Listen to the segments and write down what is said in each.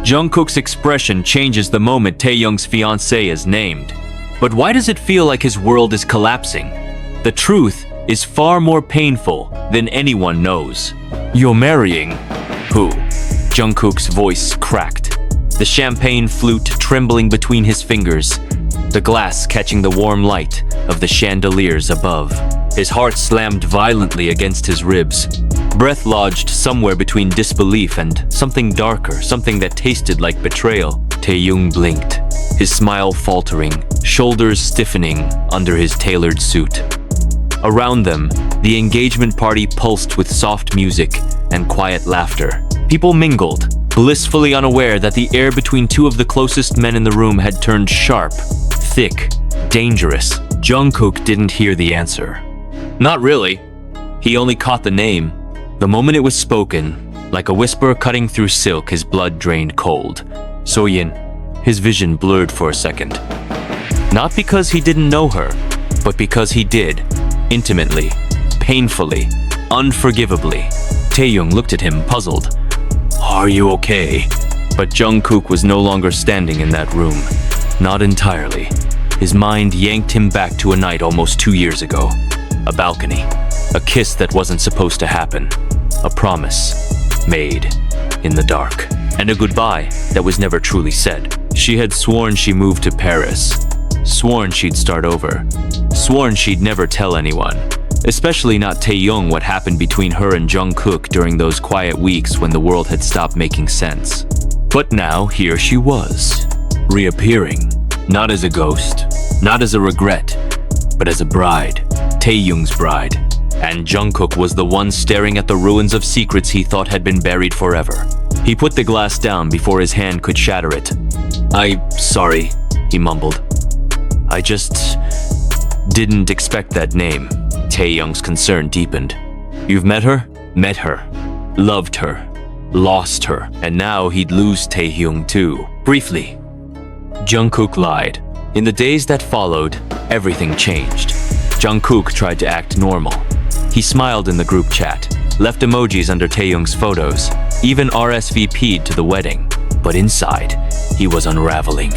Jungkook's expression changes the moment Taehyung's fiancée is named. But why does it feel like his world is collapsing? The truth is far more painful than anyone knows. You're marrying who? Jungkook's voice cracked, the champagne flute trembling between his fingers, the glass catching the warm light of the chandeliers above. His heart slammed violently against his ribs. Breath lodged somewhere between disbelief and something darker, something that tasted like betrayal. Taehyung blinked, his smile faltering, shoulders stiffening under his tailored suit. Around them, the engagement party pulsed with soft music and quiet laughter. People mingled, blissfully unaware that the air between two of the closest men in the room had turned sharp, thick, dangerous. Jungkook didn't hear the answer. Not really. He only caught the name. The moment it was spoken, like a whisper cutting through silk, his blood drained cold. Soyin, his vision blurred for a second. Not because he didn't know her, but because he did. Intimately, painfully, unforgivably. Taehyung looked at him, puzzled. Are you okay? But Jungkook was no longer standing in that room. Not entirely. His mind yanked him back to a night almost 2 years ago. A balcony. A kiss that wasn't supposed to happen. A promise made in the dark. And a goodbye that was never truly said. She had sworn she moved to Paris. Sworn she'd start over. Sworn she'd never tell anyone. Especially not Taehyung what happened between her and Jungkook during those quiet weeks when the world had stopped making sense. But now here she was, reappearing. Not as a ghost, not as a regret, but as a bride. Taehyung's bride. And Jungkook was the one staring at the ruins of secrets he thought had been buried forever. He put the glass down before his hand could shatter it. Sorry, he mumbled. I just didn't expect that name. Taehyung's concern deepened. You've met her? Met her. Loved her. Lost her. And now he'd lose Taehyung too. Briefly. Jungkook lied. In the days that followed, everything changed. Jungkook tried to act normal. He smiled in the group chat, left emojis under Taehyung's photos, even RSVP'd to the wedding. But inside, he was unraveling.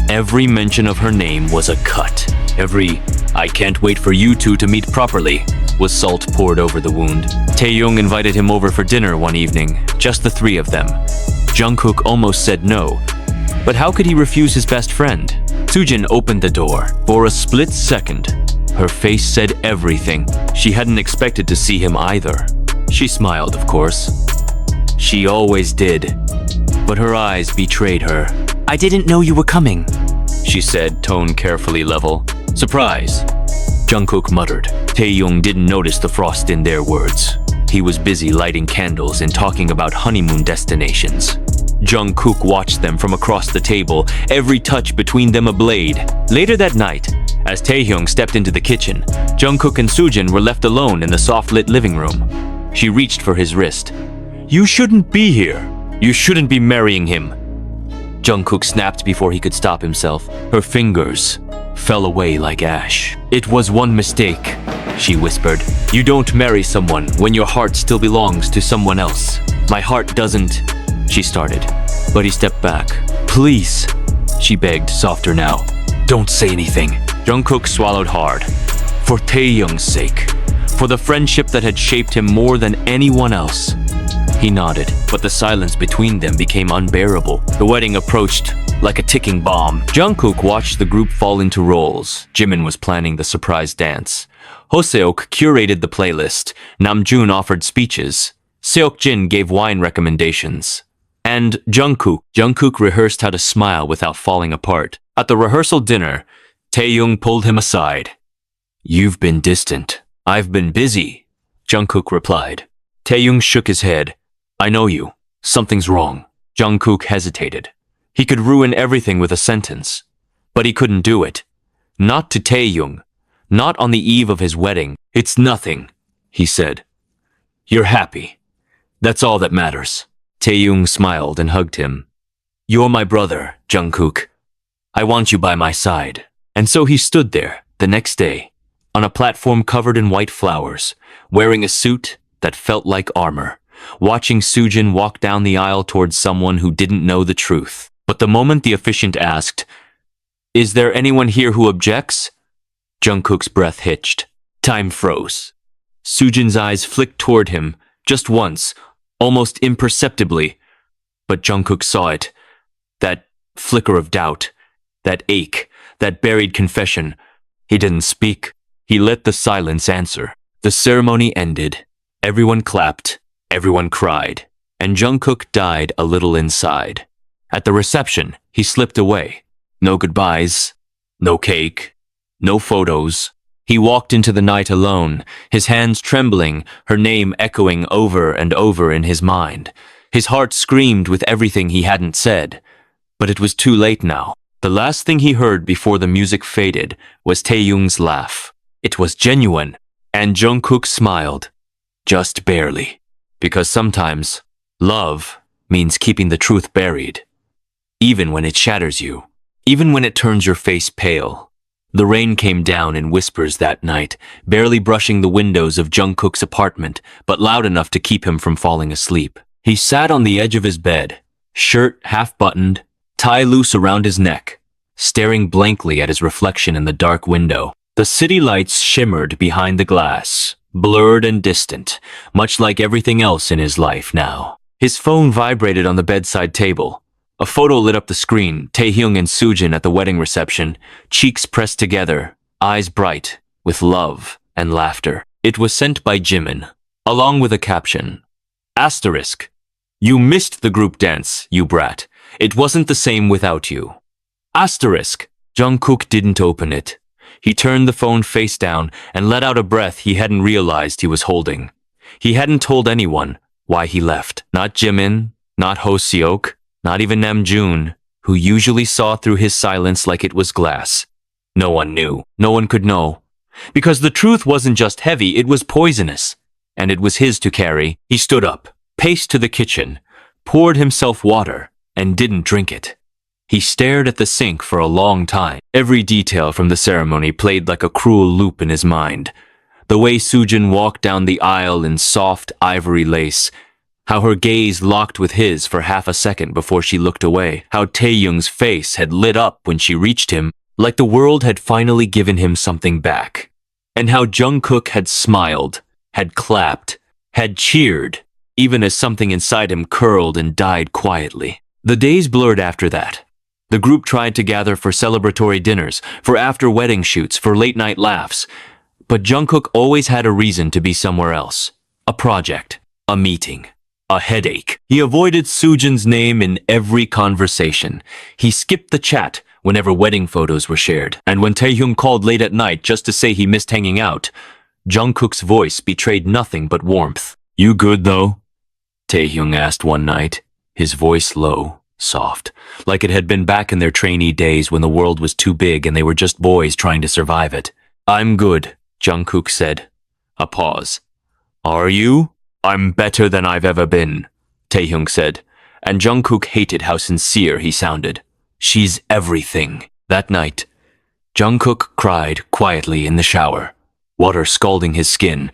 Every mention of her name was a cut. Every, I can't wait for you two to meet properly, was salt poured over the wound. Taehyung invited him over for dinner one evening, just the three of them. Jungkook almost said no, but how could he refuse his best friend? Soojin opened the door. For a split second, her face said everything. She hadn't expected to see him either. She smiled, of course. She always did. But her eyes betrayed her. I didn't know you were coming, she said, tone carefully level. Surprise, Jungkook muttered. Taehyung didn't notice the frost in their words. He was busy lighting candles and talking about honeymoon destinations. Jungkook watched them from across the table, every touch between them a blade. Later that night, as Taehyung stepped into the kitchen, Jungkook and Soojin were left alone in the soft-lit living room. She reached for his wrist. You shouldn't be here. You shouldn't be marrying him. Jungkook snapped before he could stop himself. Her fingers fell away like ash. It was one mistake, she whispered. You don't marry someone when your heart still belongs to someone else. My heart doesn't, she started, but he stepped back. Please, she begged, softer now. Don't say anything. Jungkook swallowed hard. For Taehyung's sake. For the friendship that had shaped him more than anyone else. He nodded, but the silence between them became unbearable. The wedding approached like a ticking bomb. Jungkook watched the group fall into roles. Jimin was planning the surprise dance. Hoseok curated the playlist. Namjoon offered speeches. Seokjin gave wine recommendations. And Jungkook rehearsed how to smile without falling apart. At the rehearsal dinner, Taehyung pulled him aside. You've been distant. I've been busy, Jungkook replied. Taehyung shook his head. I know you. Something's wrong. Jungkook hesitated. He could ruin everything with a sentence. But he couldn't do it. Not to Taehyung. Not on the eve of his wedding. It's nothing, he said. You're happy. That's all that matters. Taehyung smiled and hugged him. You're my brother, Jungkook. I want you by my side. And so he stood there, the next day, on a platform covered in white flowers, wearing a suit that felt like armor. watching Soojin walk down the aisle towards someone who didn't know the truth. But the moment the officiant asked, "Is there anyone here who objects?" Jungkook's breath hitched. Time froze. Soojin's eyes flicked toward him, just once, almost imperceptibly. But Jungkook saw it. That flicker of doubt, that ache, that buried confession. He didn't speak. He let the silence answer. The ceremony ended. Everyone clapped. Everyone cried. And Jungkook died a little inside. At the reception, he slipped away. No goodbyes. No cake. No photos. He walked into the night alone, his hands trembling, her name echoing over and over in his mind. His heart screamed with everything he hadn't said. But it was too late now. The last thing he heard before the music faded was Taehyung's laugh. It was genuine, and Jungkook smiled. Just barely. Because sometimes, love means keeping the truth buried. Even when it shatters you. Even when it turns your face pale. The rain came down in whispers that night, barely brushing the windows of Jungkook's apartment, but loud enough to keep him from falling asleep. He sat on the edge of his bed, shirt half-buttoned, tie loose around his neck, staring blankly at his reflection in the dark window. The city lights shimmered behind the glass, blurred and distant, much like everything else in his life now. His phone vibrated on the bedside table. A photo lit up the screen, Taehyung and Soojin at the wedding reception, cheeks pressed together, eyes bright, with love and laughter. It was sent by Jimin, along with a caption. Asterisk. You missed the group dance, you brat. It wasn't the same without you. Asterisk. Jungkook didn't open it. He turned the phone face down and let out a breath he hadn't realized he was holding. He hadn't told anyone why he left. Not Jimin, not Hoseok, not even Namjoon, who usually saw through his silence like it was glass. No one knew. No one could know. Because the truth wasn't just heavy, it was poisonous. And it was his to carry. He stood up, paced to the kitchen, poured himself water, and didn't drink it. He stared at the sink for a long time. Every detail from the ceremony played like a cruel loop in his mind. The way Soojin walked down the aisle in soft ivory lace, how her gaze locked with his for half a second before she looked away, how Taehyung's face had lit up when she reached him, like the world had finally given him something back, and how Jungkook had smiled, had clapped, had cheered, even as something inside him curled and died quietly. The days blurred after that. The group tried to gather for celebratory dinners, for after-wedding shoots, for late-night laughs. But Jungkook always had a reason to be somewhere else. A project. A meeting. A headache. He avoided Soojin's name in every conversation. He skipped the chat whenever wedding photos were shared. And when Taehyung called late at night just to say he missed hanging out, Jungkook's voice betrayed nothing but warmth. "You good, though?" Taehyung asked one night, his voice low. Soft, like it had been back in their trainee days when the world was too big and they were just boys trying to survive it. "I'm good," Jungkook said. A pause. "Are you?" "I'm better than I've ever been," Taehyung said, and Jungkook hated how sincere he sounded. "She's everything." That night, Jungkook cried quietly in the shower, water scalding his skin,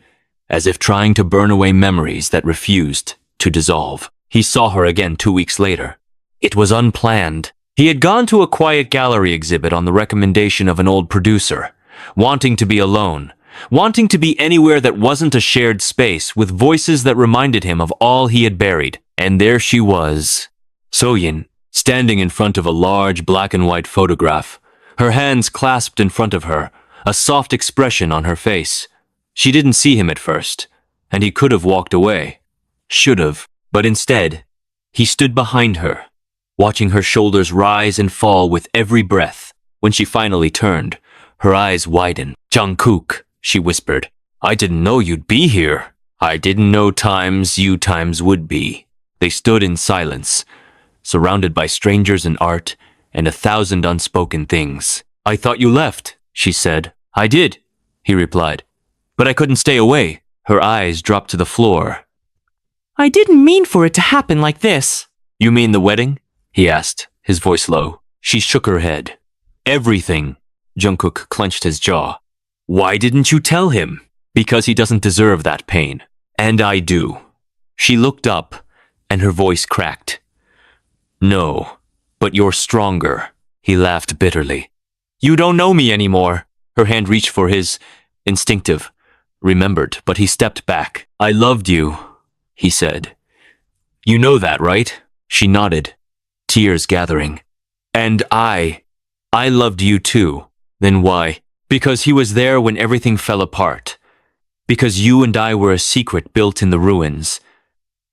as if trying to burn away memories that refused to dissolve. He saw her again 2 weeks later. It was unplanned. He had gone to a quiet gallery exhibit on the recommendation of an old producer, wanting to be alone, wanting to be anywhere that wasn't a shared space with voices that reminded him of all he had buried. And there she was, Soyin, standing in front of a large black and white photograph, her hands clasped in front of her, a soft expression on her face. She didn't see him at first, and he could have walked away. Should have. But instead, he stood behind her, watching her shoulders rise and fall with every breath. When she finally turned, her eyes widened. "Jungkook," she whispered, "I didn't know you'd be here. I didn't know times you times would be." They stood in silence, surrounded by strangers and art and 1,000 unspoken things. "I thought you left," she said. "I did," he replied, "but I couldn't stay away." Her eyes dropped to the floor. "I didn't mean for it to happen like this." "You mean the wedding?" he asked, his voice low. She shook her head. "Everything." Jungkook clenched his jaw. "Why didn't you tell him?" "Because he doesn't deserve that pain. And I do." She looked up, and her voice cracked. No, but you're stronger. He laughed bitterly. You don't know me anymore. Her hand reached for his. Instinctive. Remembered, but he stepped back. I loved you, he said. You know that, right? She nodded, tears gathering. And I loved you too. Then why? Because he was there when everything fell apart. Because you and I were a secret built in the ruins.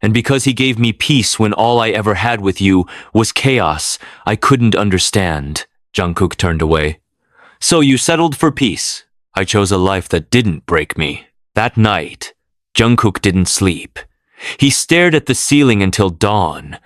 And because he gave me peace when all I ever had with you was chaos I couldn't understand. Jungkook turned away. So you settled for peace. I chose a life that didn't break me. That night, Jungkook didn't sleep. He stared at the ceiling until dawn.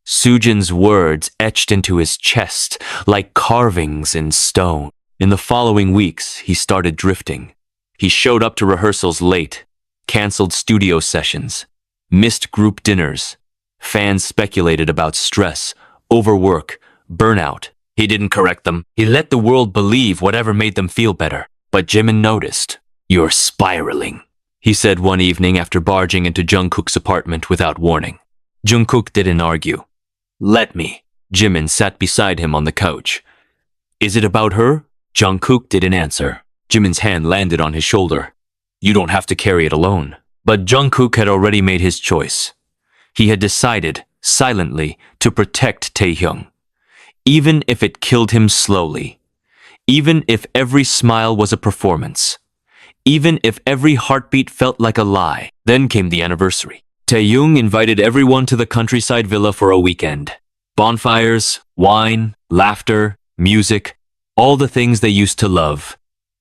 Soojin's words etched into his chest like carvings in stone. In the following weeks, he started drifting. He showed up to rehearsals late, canceled studio sessions, missed group dinners. Fans speculated about stress, overwork, burnout. He didn't correct them. He let the world believe whatever made them feel better. But Jimin noticed. You're spiraling, he said one evening after barging into Jungkook's apartment without warning. Jungkook didn't argue. Let me. Jimin sat beside him on the couch. Is it about her? Jungkook didn't answer. Jimin's hand landed on his shoulder. You don't have to carry it alone. But Jungkook had already made his choice. He had decided, silently, to protect Taehyung. Even if it killed him slowly. Even if every smile was a performance. Even if every heartbeat felt like a lie. Then came the anniversary. Taehyung invited everyone to the countryside villa for a weekend. Bonfires, wine, laughter, music, all the things they used to love.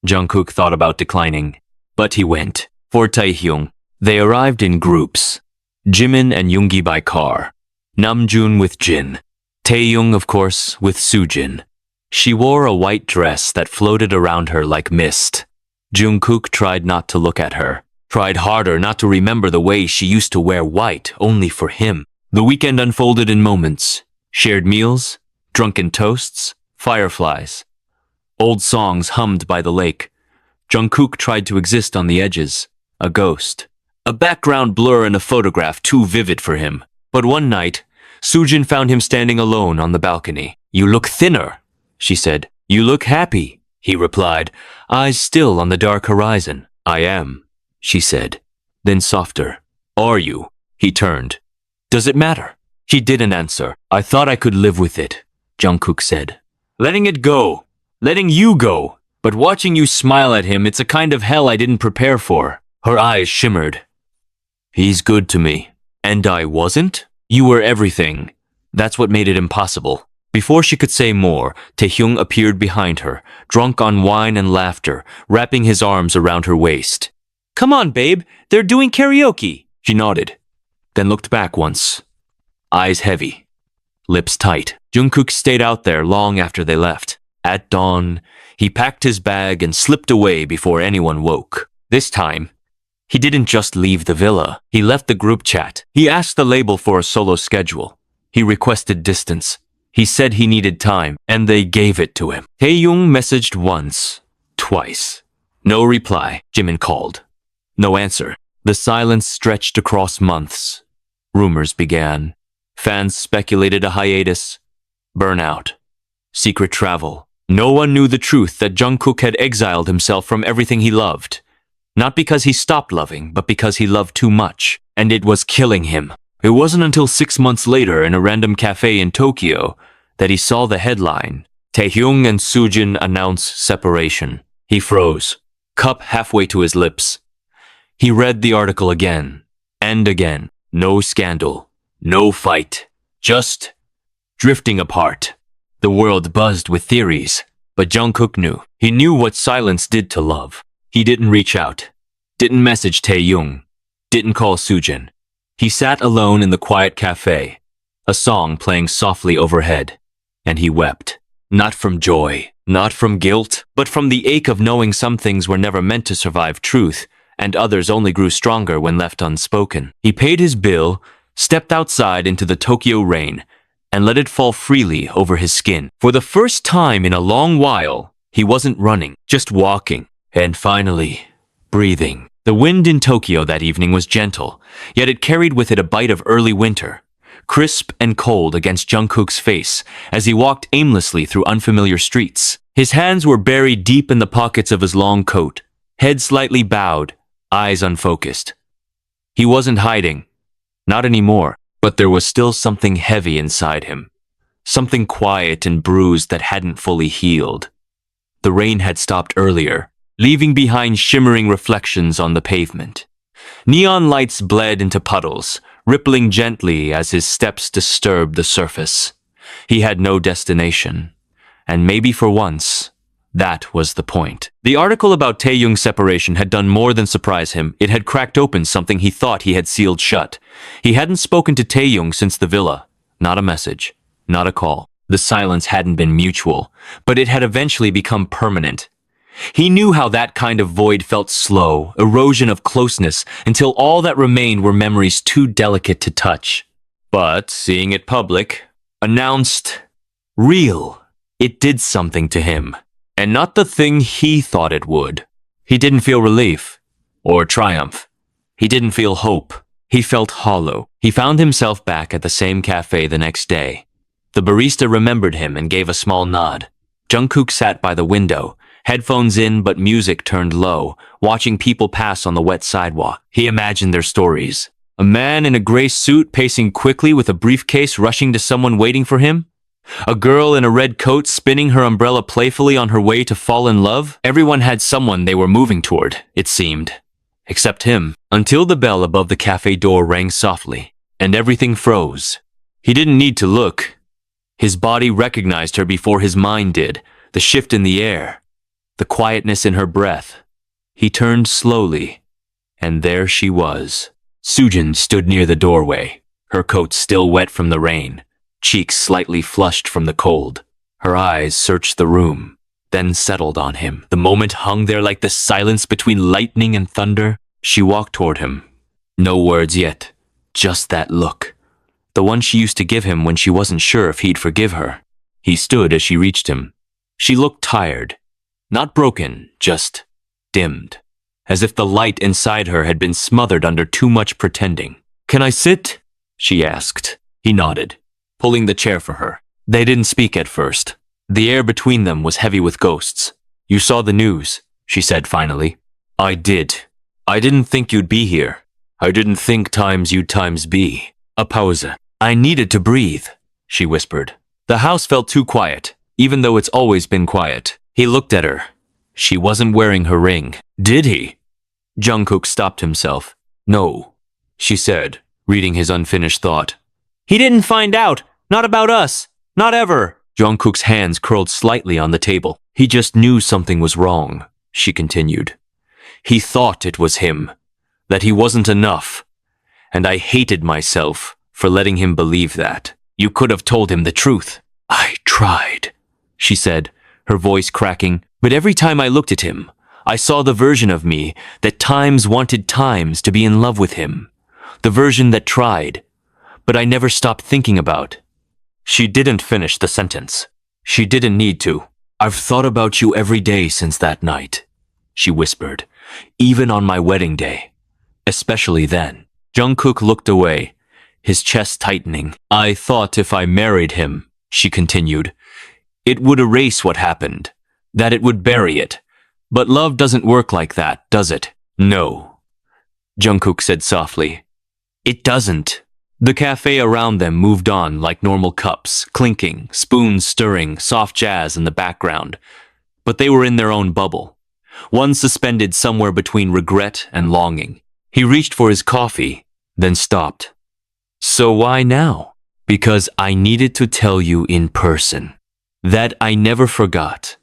Jungkook thought about declining, but he went. For Taehyung, they arrived in groups. Jimin and Yoongi by car. Namjoon with Jin. Taehyung, of course, with Soojin. She wore a white dress that floated around her like mist. Jungkook tried not to look at her. Tried harder not to remember the way she used to wear white only for him. The weekend unfolded in moments. Shared meals, drunken toasts, fireflies. Old songs hummed by the lake. Jungkook tried to exist on the edges, a ghost. A background blur in a photograph too vivid for him. But one night, Soojin found him standing alone on the balcony. You look thinner, she said. You look happy, he replied, eyes still on the dark horizon. I am, she said. Then softer. Are you? He turned. Does it matter? She didn't answer. I thought I could live with it, Jungkook said. Letting it go. Letting you go. But watching you smile at him, it's a kind of hell I didn't prepare for. Her eyes shimmered. He's good to me. And I wasn't? You were everything. That's what made it impossible. Before she could say more, Taehyung appeared behind her, drunk on wine and laughter, wrapping his arms around her waist. Come on, babe. They're doing karaoke. She nodded, then looked back once. Eyes heavy, lips tight. Jungkook stayed out there long after they left. At dawn, he packed his bag and slipped away before anyone woke. This time, he didn't just leave the villa. He left the group chat. He asked the label for a solo schedule. He requested distance. He said he needed time, and they gave it to him. Taehyung messaged once, twice. No reply. Jimin called. No answer. The silence stretched across months. Rumors began. Fans speculated a hiatus, burnout, secret travel. No one knew the truth that Jungkook had exiled himself from everything he loved. Not because he stopped loving, but because he loved too much, and it was killing him. It wasn't until 6 months later in a random cafe in Tokyo that he saw the headline, Taehyung and Soojin announce separation. He froze, cup halfway to his lips. He read the article again, and again. No scandal, no fight, just drifting apart. The world buzzed with theories, but Jungkook knew. He knew what silence did to love. He didn't reach out, didn't message Taehyung, didn't call Soojin. He sat alone in the quiet cafe, a song playing softly overhead, and he wept. Not from joy, not from guilt, but from the ache of knowing some things were never meant to survive truth, and others only grew stronger when left unspoken. He paid his bill, stepped outside into the Tokyo rain, and let it fall freely over his skin. For the first time in a long while, he wasn't running, just walking, and finally, breathing. The wind in Tokyo that evening was gentle, yet it carried with it a bite of early winter, crisp and cold against Jungkook's face as he walked aimlessly through unfamiliar streets. His hands were buried deep in the pockets of his long coat, head slightly bowed, eyes unfocused. He wasn't hiding, not anymore, but there was still something heavy inside him, something quiet and bruised that hadn't fully healed. The rain had stopped earlier, leaving behind shimmering reflections on the pavement. Neon lights bled into puddles, rippling gently as his steps disturbed the surface. He had no destination, and maybe for once, that was the point. The article about Taehyung's separation had done more than surprise him. It had cracked open something he thought he had sealed shut. He hadn't spoken to Taehyung since the villa. Not a message, not a call. The silence hadn't been mutual, but it had eventually become permanent. He knew how that kind of void felt: slow, erosion of closeness, until all that remained were memories too delicate to touch. But seeing it public, announced, real, it did something to him, and not the thing he thought it would. He didn't feel relief or triumph. He didn't feel hope. He felt hollow. He found himself back at the same cafe the next day. The barista remembered him and gave a small nod. Jungkook sat by the window, headphones in but music turned low, watching people pass on the wet sidewalk. He imagined their stories. A man in a gray suit pacing quickly with a briefcase rushing to someone waiting for him. A girl in a red coat spinning her umbrella playfully on her way to fall in love. Everyone had someone they were moving toward, it seemed. Except him. Until the bell above the cafe door rang softly, and everything froze. He didn't need to look. His body recognized her before his mind did, the shift in the air, the quietness in her breath. He turned slowly, and there she was. Sujin stood near the doorway, her coat still wet from the rain, cheeks slightly flushed from the cold. Her eyes searched the room, then settled on him. The moment hung there like the silence between lightning and thunder. She walked toward him. No words yet, just that look. The one she used to give him when she wasn't sure if he'd forgive her. He stood as she reached him. She looked tired. Not broken, just dimmed, as if the light inside her had been smothered under too much pretending. "Can I sit?" she asked. He nodded, pulling the chair for her. They didn't speak at first. The air between them was heavy with ghosts. "You saw the news," she said finally. "I did. I didn't think you'd be here. I didn't think times you'd times be." A pause. "I needed to breathe," she whispered. The house felt too quiet, even though it's always been quiet. He looked at her. She wasn't wearing her ring. "Did he?" Jungkook stopped himself. "No," she said, reading his unfinished thought. "He didn't find out. Not about us. Not ever." Jungkook's hands curled slightly on the table. "He just knew something was wrong," she continued. "He thought it was him, that he wasn't enough. And I hated myself for letting him believe that. You could have told him the truth." "I tried," she said, her voice cracking. "But every time I looked at him, I saw the version of me that times wanted times to be in love with him. The version that tried, but I never stopped thinking about." She didn't finish the sentence. She didn't need to. "I've thought about you every day since that night," she whispered, "even on my wedding day. Especially then." Jungkook looked away, his chest tightening. "I thought if I married him," she continued, "it would erase what happened, that it would bury it. But love doesn't work like that, does it?" "No," Jungkook said softly. "It doesn't." The cafe around them moved on like normal cups, clinking, spoons stirring, soft jazz in the background. But they were in their own bubble, one suspended somewhere between regret and longing. He reached for his coffee, then stopped. "So why now?" "Because I needed to tell you in person. That I never forgot.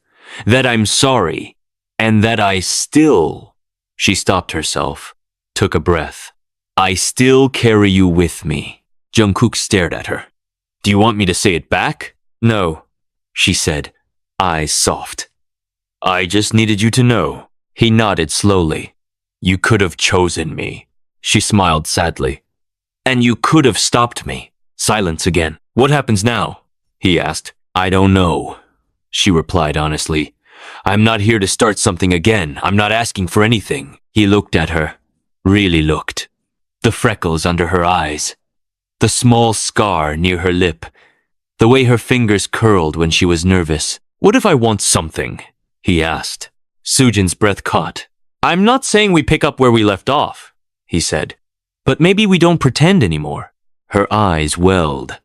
That I'm sorry. And that I still..." She stopped herself, took a breath. "I still carry you with me." Jungkook stared at her. "Do you want me to say it back?" "No," she said, eyes soft. "I just needed you to know." He nodded slowly. "You could have chosen me." She smiled sadly. "And you could have stopped me." Silence again. "What happens now?" he asked. "I don't know," she replied honestly. "I'm not here to start something again. I'm not asking for anything. He looked at her. Really looked. The freckles under her eyes. The small scar near her lip. The way her fingers curled when she was nervous. What if I want something? He asked. Soojin's breath caught. I'm not saying we pick up where we left off, he said. But maybe we don't pretend anymore. Her eyes welled.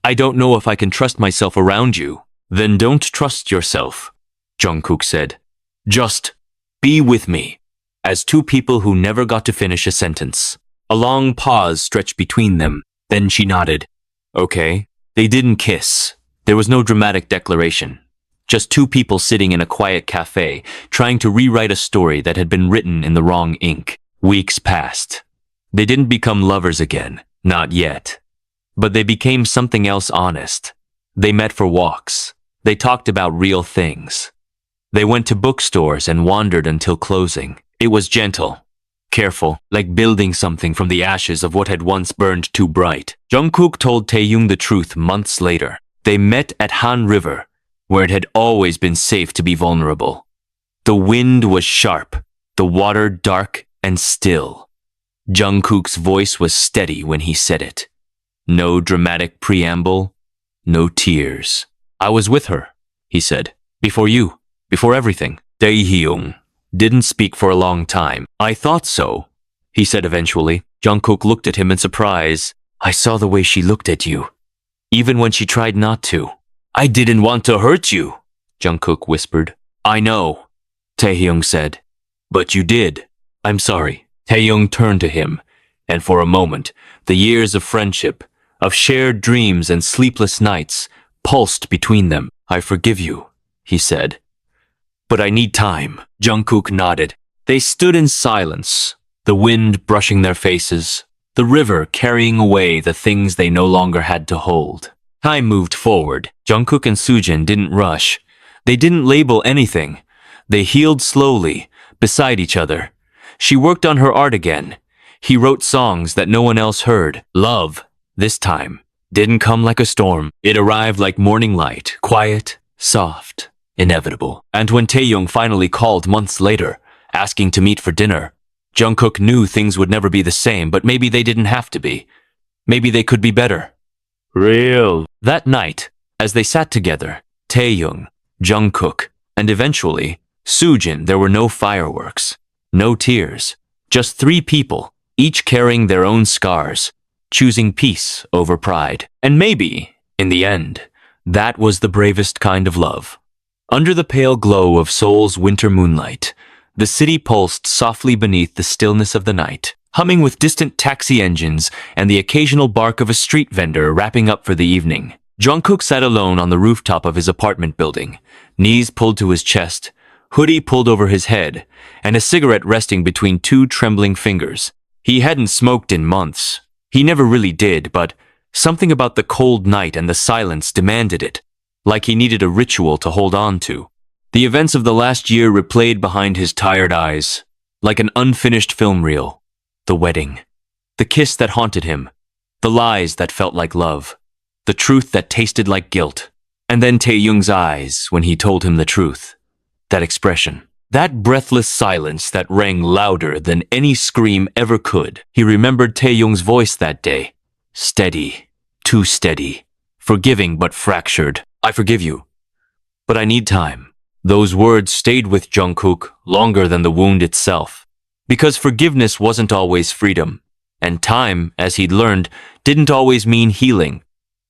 I don't know if I can trust myself around you. Then don't trust yourself, Jungkook said. Just be with me. As two people who never got to finish a sentence. A long pause stretched between them. Then she nodded. Okay. They didn't kiss. There was no dramatic declaration. Just two people sitting in a quiet cafe, trying to rewrite a story that had been written in the wrong ink. Weeks passed. They didn't become lovers again. Not yet. But they became something else honest. They met for walks. They talked about real things. They went to bookstores and wandered until closing. It was gentle. Careful, like building something from the ashes of what had once burned too bright. Jungkook told Taehyung the truth months later. They met at Han River, where it had always been safe to be vulnerable. The wind was sharp, the water dark and still. Jungkook's voice was steady when he said it. No dramatic preamble, no tears. I was with her, he said. Before you, before everything. Taehyung didn't speak for a long time. I thought so, he said eventually. Jungkook looked at him in surprise. I saw the way she looked at you, even when she tried not to. I didn't want to hurt you, Jungkook whispered. I know, Taehyung said. But you did. I'm sorry. Taehyung turned to him, and for a moment, the years of friendship, of shared dreams and sleepless nights, pulsed between them. I forgive you, he said. But I need time. Jungkook nodded. They stood in silence, the wind brushing their faces, the river carrying away the things they no longer had to hold. Time moved forward. Jungkook and Soojin didn't rush. They didn't label anything. They healed slowly, beside each other. She worked on her art again. He wrote songs that no one else heard. Love, this time, didn't come like a storm. It arrived like morning light, quiet, soft, inevitable. And when Taehyung finally called months later, asking to meet for dinner, Jungkook knew things would never be the same, but maybe they didn't have to be. Maybe they could be better. Real. That night, as they sat together, Taehyung, Jungkook, and eventually, Soojin, there were no fireworks, no tears, just three people, each carrying their own scars, choosing peace over pride. And maybe, in the end, that was the bravest kind of love. Under the pale glow of Seoul's winter moonlight, the city pulsed softly beneath the stillness of the night, humming with distant taxi engines and the occasional bark of a street vendor wrapping up for the evening. Jungkook sat alone on the rooftop of his apartment building, knees pulled to his chest, hoodie pulled over his head, and a cigarette resting between two trembling fingers. He hadn't smoked in months. He never really did, but something about the cold night and the silence demanded it, like he needed a ritual to hold on to. The events of the last year replayed behind his tired eyes, like an unfinished film reel. The wedding, the kiss that haunted him, the lies that felt like love, the truth that tasted like guilt, and then Taehyung's eyes when he told him the truth. That expression, that breathless silence that rang louder than any scream ever could. He remembered Taehyung's voice that day. Steady, too steady, forgiving but fractured. I forgive you, but I need time. Those words stayed with Jungkook longer than the wound itself. Because forgiveness wasn't always freedom, and time, as he'd learned, didn't always mean healing.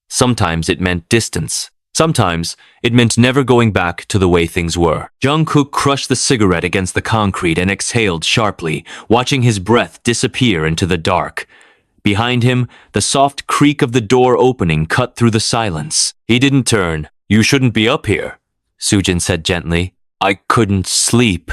Sometimes it meant distance. Sometimes it meant never going back to the way things were. Jungkook crushed the cigarette against the concrete and exhaled sharply, watching his breath disappear into the dark. Behind him, the soft creak of the door opening cut through the silence. He didn't turn. You shouldn't be up here, Soojin said gently. I couldn't sleep,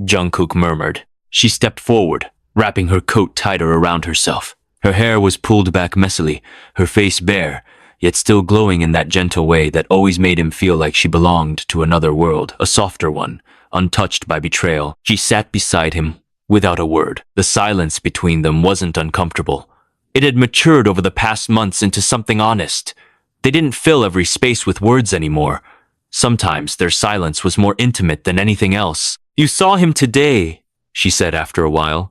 Jungkook murmured. She stepped forward, wrapping her coat tighter around herself. Her hair was pulled back messily, her face bare, yet still glowing in that gentle way that always made him feel like she belonged to another world, a softer one, untouched by betrayal. She sat beside him, without a word. The silence between them wasn't uncomfortable. It had matured over the past months into something honest. They didn't fill every space with words anymore. Sometimes their silence was more intimate than anything else. You saw him today, she said after a while.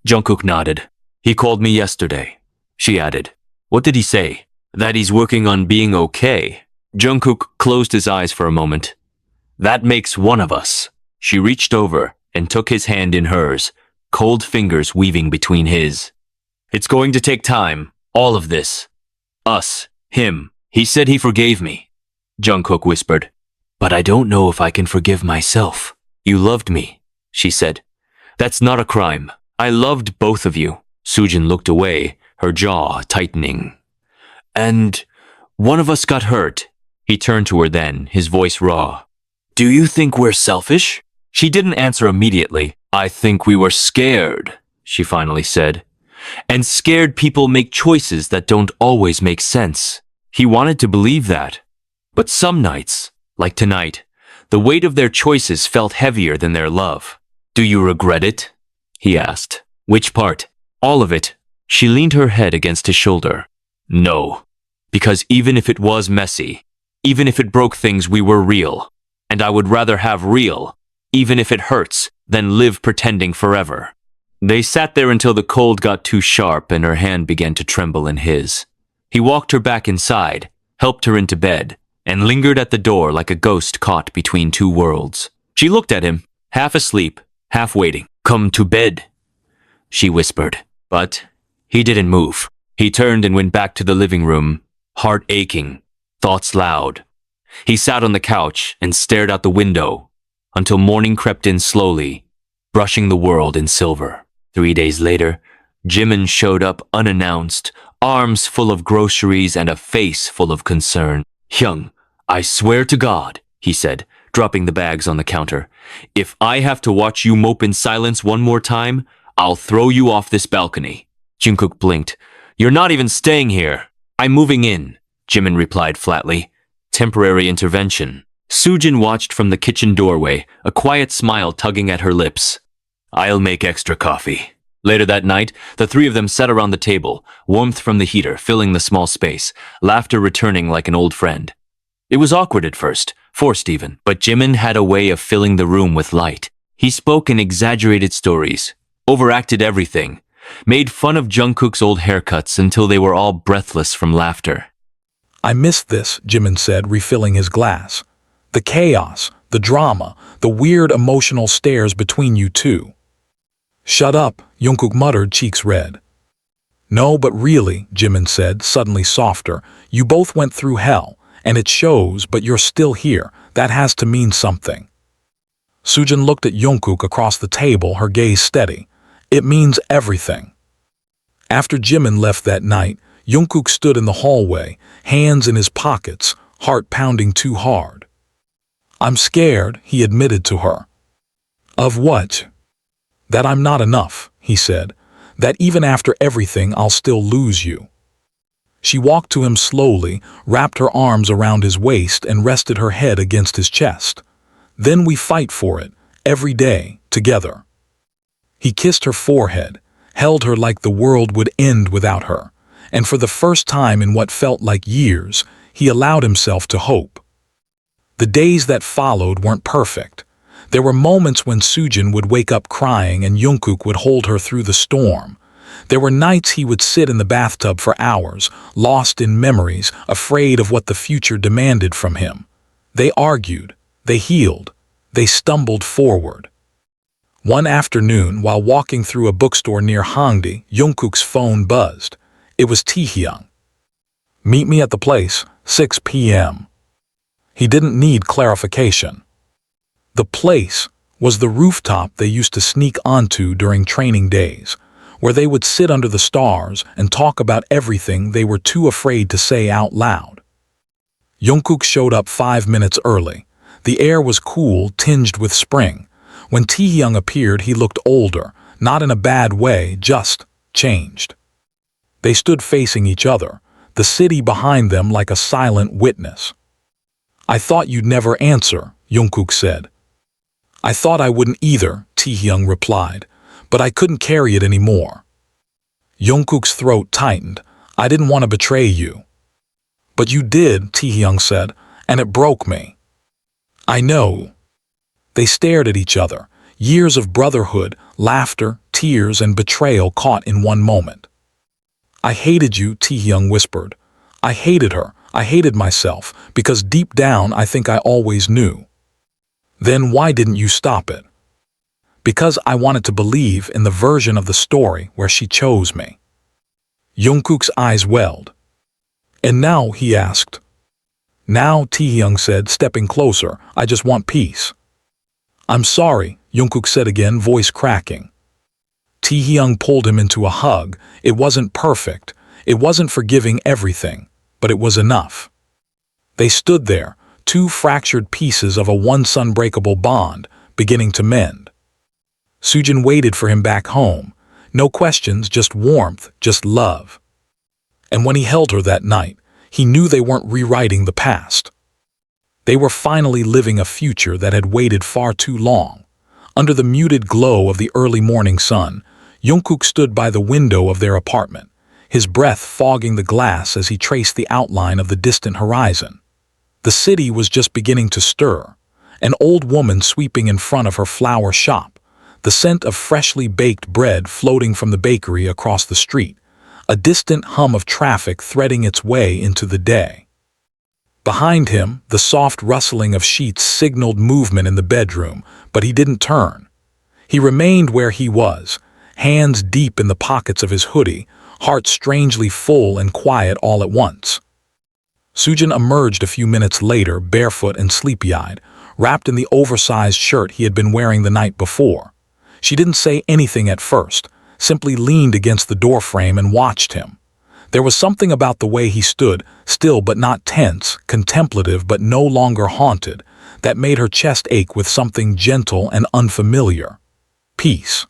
Jungkook nodded. He called me yesterday, she added. What did he say? That he's working on being okay. Jungkook closed his eyes for a moment. That makes one of us. She reached over and took his hand in hers, cold fingers weaving between his. It's going to take time, all of this. Us, him. He said he forgave me. Jungkook whispered. But I don't know if I can forgive myself. You loved me, she said. That's not a crime. I loved both of you. Soojin looked away, her jaw tightening. And one of us got hurt. He turned to her then, his voice raw. Do you think we're selfish? She didn't answer immediately. I think we were scared, she finally said. And scared people make choices that don't always make sense. He wanted to believe that. But some nights, like tonight, the weight of their choices felt heavier than their love. Do you regret it? He asked. Which part? All of it. She leaned her head against his shoulder. No. Because even if it was messy, even if it broke things, we were real. And I would rather have real, even if it hurts, than live pretending forever. They sat there until the cold got too sharp and her hand began to tremble in his. He walked her back inside, helped her into bed, and lingered at the door like a ghost caught between two worlds. She looked at him, half asleep, half waiting. Come to bed, she whispered. But he didn't move. He turned and went back to the living room, heart aching, thoughts loud. He sat on the couch and stared out the window until morning crept in slowly, brushing the world in silver. 3 days later, Jimin showed up unannounced, arms full of groceries and a face full of concern. Hyung, I swear to God, he said, dropping the bags on the counter. If I have to watch you mope in silence one more time, I'll throw you off this balcony. Jungkook blinked. You're not even staying here. I'm moving in, Jimin replied flatly. Temporary intervention. Soojin watched from the kitchen doorway, a quiet smile tugging at her lips. I'll make extra coffee. Later that night, the three of them sat around the table, warmth from the heater filling the small space, laughter returning like an old friend. It was awkward at first, forced even, but Jimin had a way of filling the room with light. He spoke in exaggerated stories, overacted everything, made fun of Jungkook's old haircuts until they were all breathless from laughter. I missed this, Jimin said, refilling his glass. The chaos, the drama, the weird emotional stares between you two. Shut up, Jungkook muttered, cheeks red. No, but really, Jimin said, suddenly softer, you both went through hell, and it shows, but you're still here. That has to mean something. Soojin looked at Jungkook across the table, her gaze steady. It means everything. After Jimin left that night, Jungkook stood in the hallway, hands in his pockets, heart pounding too hard. I'm scared, he admitted to her. Of what? That I'm not enough, he said. That even after everything, I'll still lose you. She walked to him slowly, wrapped her arms around his waist and rested her head against his chest. Then we fight for it, every day, together. He kissed her forehead, held her like the world would end without her, and for the first time in what felt like years, he allowed himself to hope. The days that followed weren't perfect. There were moments when Soojin would wake up crying and Jungkook would hold her through the storm. There were nights he would sit in the bathtub for hours, lost in memories, afraid of what the future demanded from him. They argued, they healed, they stumbled forward. One afternoon, while walking through a bookstore near Hongdae, Jungkook's phone buzzed. It was Taehyung. Meet me at the place, 6 p.m. He didn't need clarification. The place was the rooftop they used to sneak onto during training days, where they would sit under the stars and talk about everything they were too afraid to say out loud. Jungkook showed up 5 minutes early. The air was cool, tinged with spring. When Taehyung appeared, he looked older, not in a bad way, just changed. They stood facing each other, the city behind them like a silent witness. I thought you'd never answer, Jungkook said. I thought I wouldn't either, Taehyung replied, but I couldn't carry it anymore. Jungkook's throat tightened. I didn't want to betray you. But you did, Taehyung said, and it broke me. I know. They stared at each other, Years of brotherhood, laughter, tears, and betrayal caught in one moment. I hated you, Taehyung whispered. I hated her. I hated myself, because deep down I think I always knew. Then why didn't you stop it? Because I wanted to believe in the version of the story where she chose me. Jungkook's eyes welled. And now, he asked. Now, Taehyung said, stepping closer, I just want peace. I'm sorry, Jungkook said again, voice cracking. Taehyung pulled him into a hug. It wasn't perfect. It wasn't forgiving everything, but it was enough. They stood there, two fractured pieces of a once unbreakable bond, beginning to mend. Sujin waited for him back home. No questions, just warmth, just love. And when he held her that night, he knew they weren't rewriting the past. They were finally living a future that had waited far too long. Under the muted glow of the early morning sun, Jungkook stood by the window of their apartment, his breath fogging the glass as he traced the outline of the distant horizon. The city was just beginning to stir, an old woman sweeping in front of her flower shop, the scent of freshly baked bread floating from the bakery across the street, a distant hum of traffic threading its way into the day. Behind him, the soft rustling of sheets signaled movement in the bedroom, but he didn't turn. He remained where he was, hands deep in the pockets of his hoodie, heart strangely full and quiet all at once. Sujin emerged a few minutes later, barefoot and sleepy-eyed, wrapped in the oversized shirt he had been wearing the night before. She didn't say anything at first, simply leaned against the doorframe and watched him. There was something about the way he stood, still but not tense, contemplative but no longer haunted, that made her chest ache with something gentle and unfamiliar. Peace.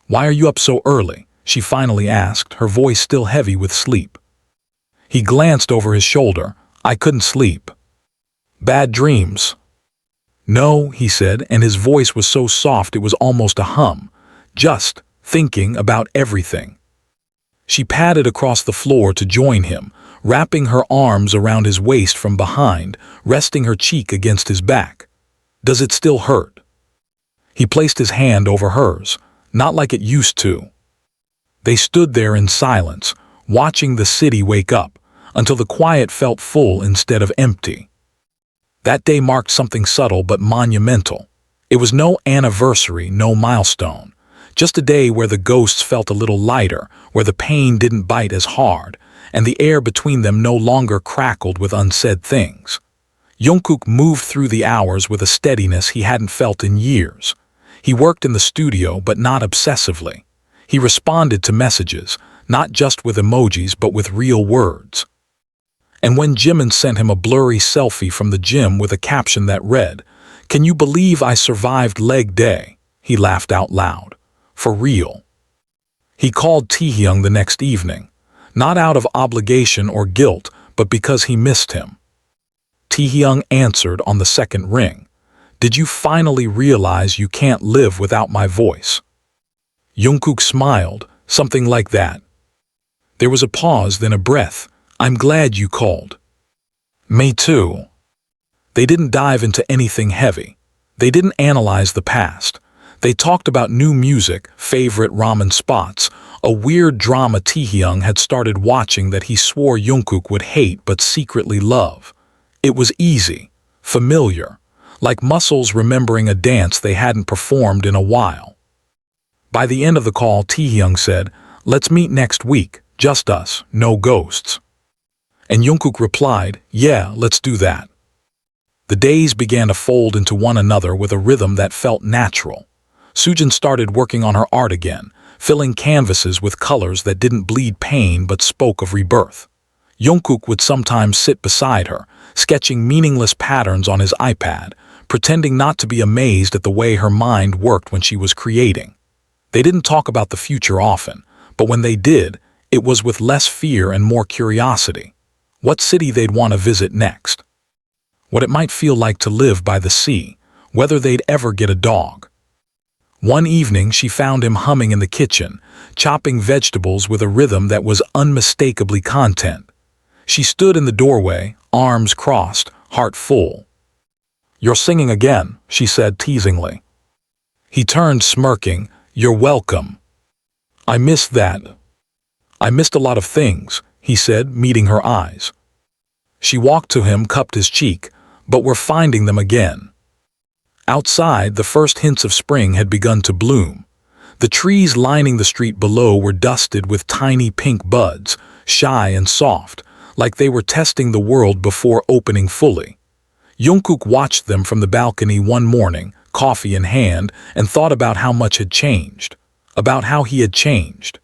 Why are you up so early? She finally asked, her voice still heavy with sleep. He glanced over his shoulder. I couldn't sleep. Bad dreams. No, he said, and his voice was so soft it was almost a hum. Just thinking about everything. She padded across the floor to join him, wrapping her arms around his waist from behind, resting her cheek against his back. Does it still hurt? He placed his hand over hers, not like it used to. They stood there in silence, watching the city wake up, until the quiet felt full instead of empty. That day marked something subtle but monumental. It was no anniversary, no milestone. Just a day where the ghosts felt a little lighter, where the pain didn't bite as hard, and the air between them no longer crackled with unsaid things. Jungkook moved through the hours with a steadiness he hadn't felt in years. He worked in the studio, but not obsessively. He responded to messages, not just with emojis, but with real words. And when Jimin sent him a blurry selfie from the gym with a caption that read, "Can you believe I survived leg day?" he laughed out loud. For real. He called Taehyung the next evening, not out of obligation or guilt, but because he missed him. Taehyung answered on the second ring. Did you finally realize you can't live without my voice? Jungkook smiled, something like that. There was a pause, then a breath. I'm glad you called. Me too. They didn't dive into anything heavy. They didn't analyze the past. They talked about new music, favorite ramen spots, a weird drama Taehyung had started watching that he swore Jungkook would hate but secretly love. It was easy, familiar, like muscles remembering a dance they hadn't performed in a while. By the end of the call, Taehyung said, "Let's meet next week, just us, no ghosts." And Jungkook replied, "Yeah, let's do that." The days began to fold into one another with a rhythm that felt natural. Sujin started working on her art again, filling canvases with colors that didn't bleed pain but spoke of rebirth. Jungkook would sometimes sit beside her, sketching meaningless patterns on his iPad, pretending not to be amazed at the way her mind worked when she was creating. They didn't talk about the future often, but when they did, it was with less fear and more curiosity. What city they'd want to visit next. What it might feel like to live by the sea, whether they'd ever get a dog. One evening she found him humming in the kitchen, chopping vegetables with a rhythm that was unmistakably content. She stood in the doorway, arms crossed, heart full. "You're singing again," she said teasingly. He turned, smirking. "You're welcome. I missed that. I missed a lot of things," he said, meeting her eyes. She walked to him, cupped his cheek. "But we're finding them again." Outside, the first hints of spring had begun to bloom. The trees lining the street below were dusted with tiny pink buds, shy and soft, like they were testing the world before opening fully. Jungkook watched them from the balcony one morning, coffee in hand, and thought about how much had changed, about how he had changed.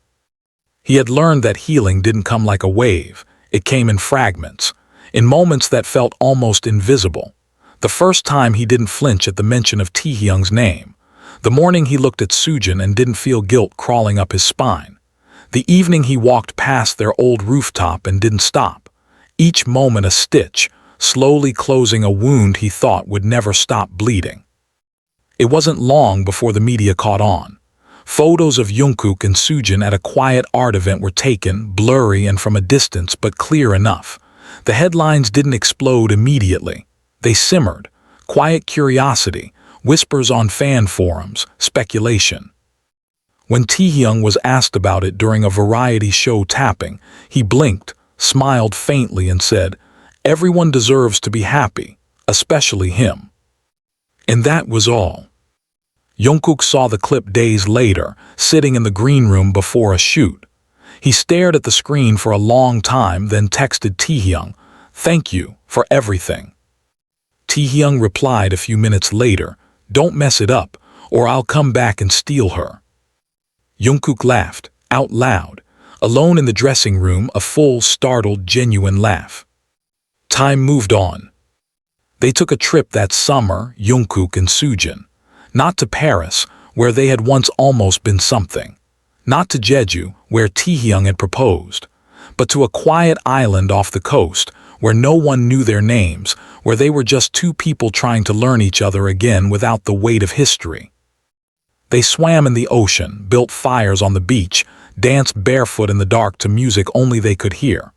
He had learned that healing didn't come like a wave, it came in fragments, in moments that felt almost invisible. The first time he didn't flinch at the mention of Taehyung's name. The morning he looked at Soojin and didn't feel guilt crawling up his spine. The evening he walked past their old rooftop and didn't stop. Each moment a stitch, slowly closing a wound he thought would never stop bleeding. It wasn't long before the media caught on. Photos of Jungkook and Soojin at a quiet art event were taken, blurry and from a distance but clear enough. The headlines didn't explode immediately. They simmered. Quiet curiosity, whispers on fan forums, speculation. When Taehyung was asked about it during a variety show tapping, he blinked, smiled faintly and said, "Everyone deserves to be happy, especially him." And that was all. Jungkook saw the clip days later, sitting in the green room before a shoot. He stared at the screen for a long time, then texted Taehyung, "Thank you for everything." Taehyung replied a few minutes later, "Don't mess it up, or I'll come back and steal her." Jungkook laughed, out loud, alone in the dressing room, a full, startled, genuine laugh. Time moved on. They took a trip that summer, Jungkook and Soojin. Not to Paris, where they had once almost been something. Not to Jeju, where Taehyung had proposed. But to a quiet island off the coast, where no one knew their names, where they were just two people trying to learn each other again without the weight of history. They swam in the ocean, built fires on the beach, danced barefoot in the dark to music only they could hear.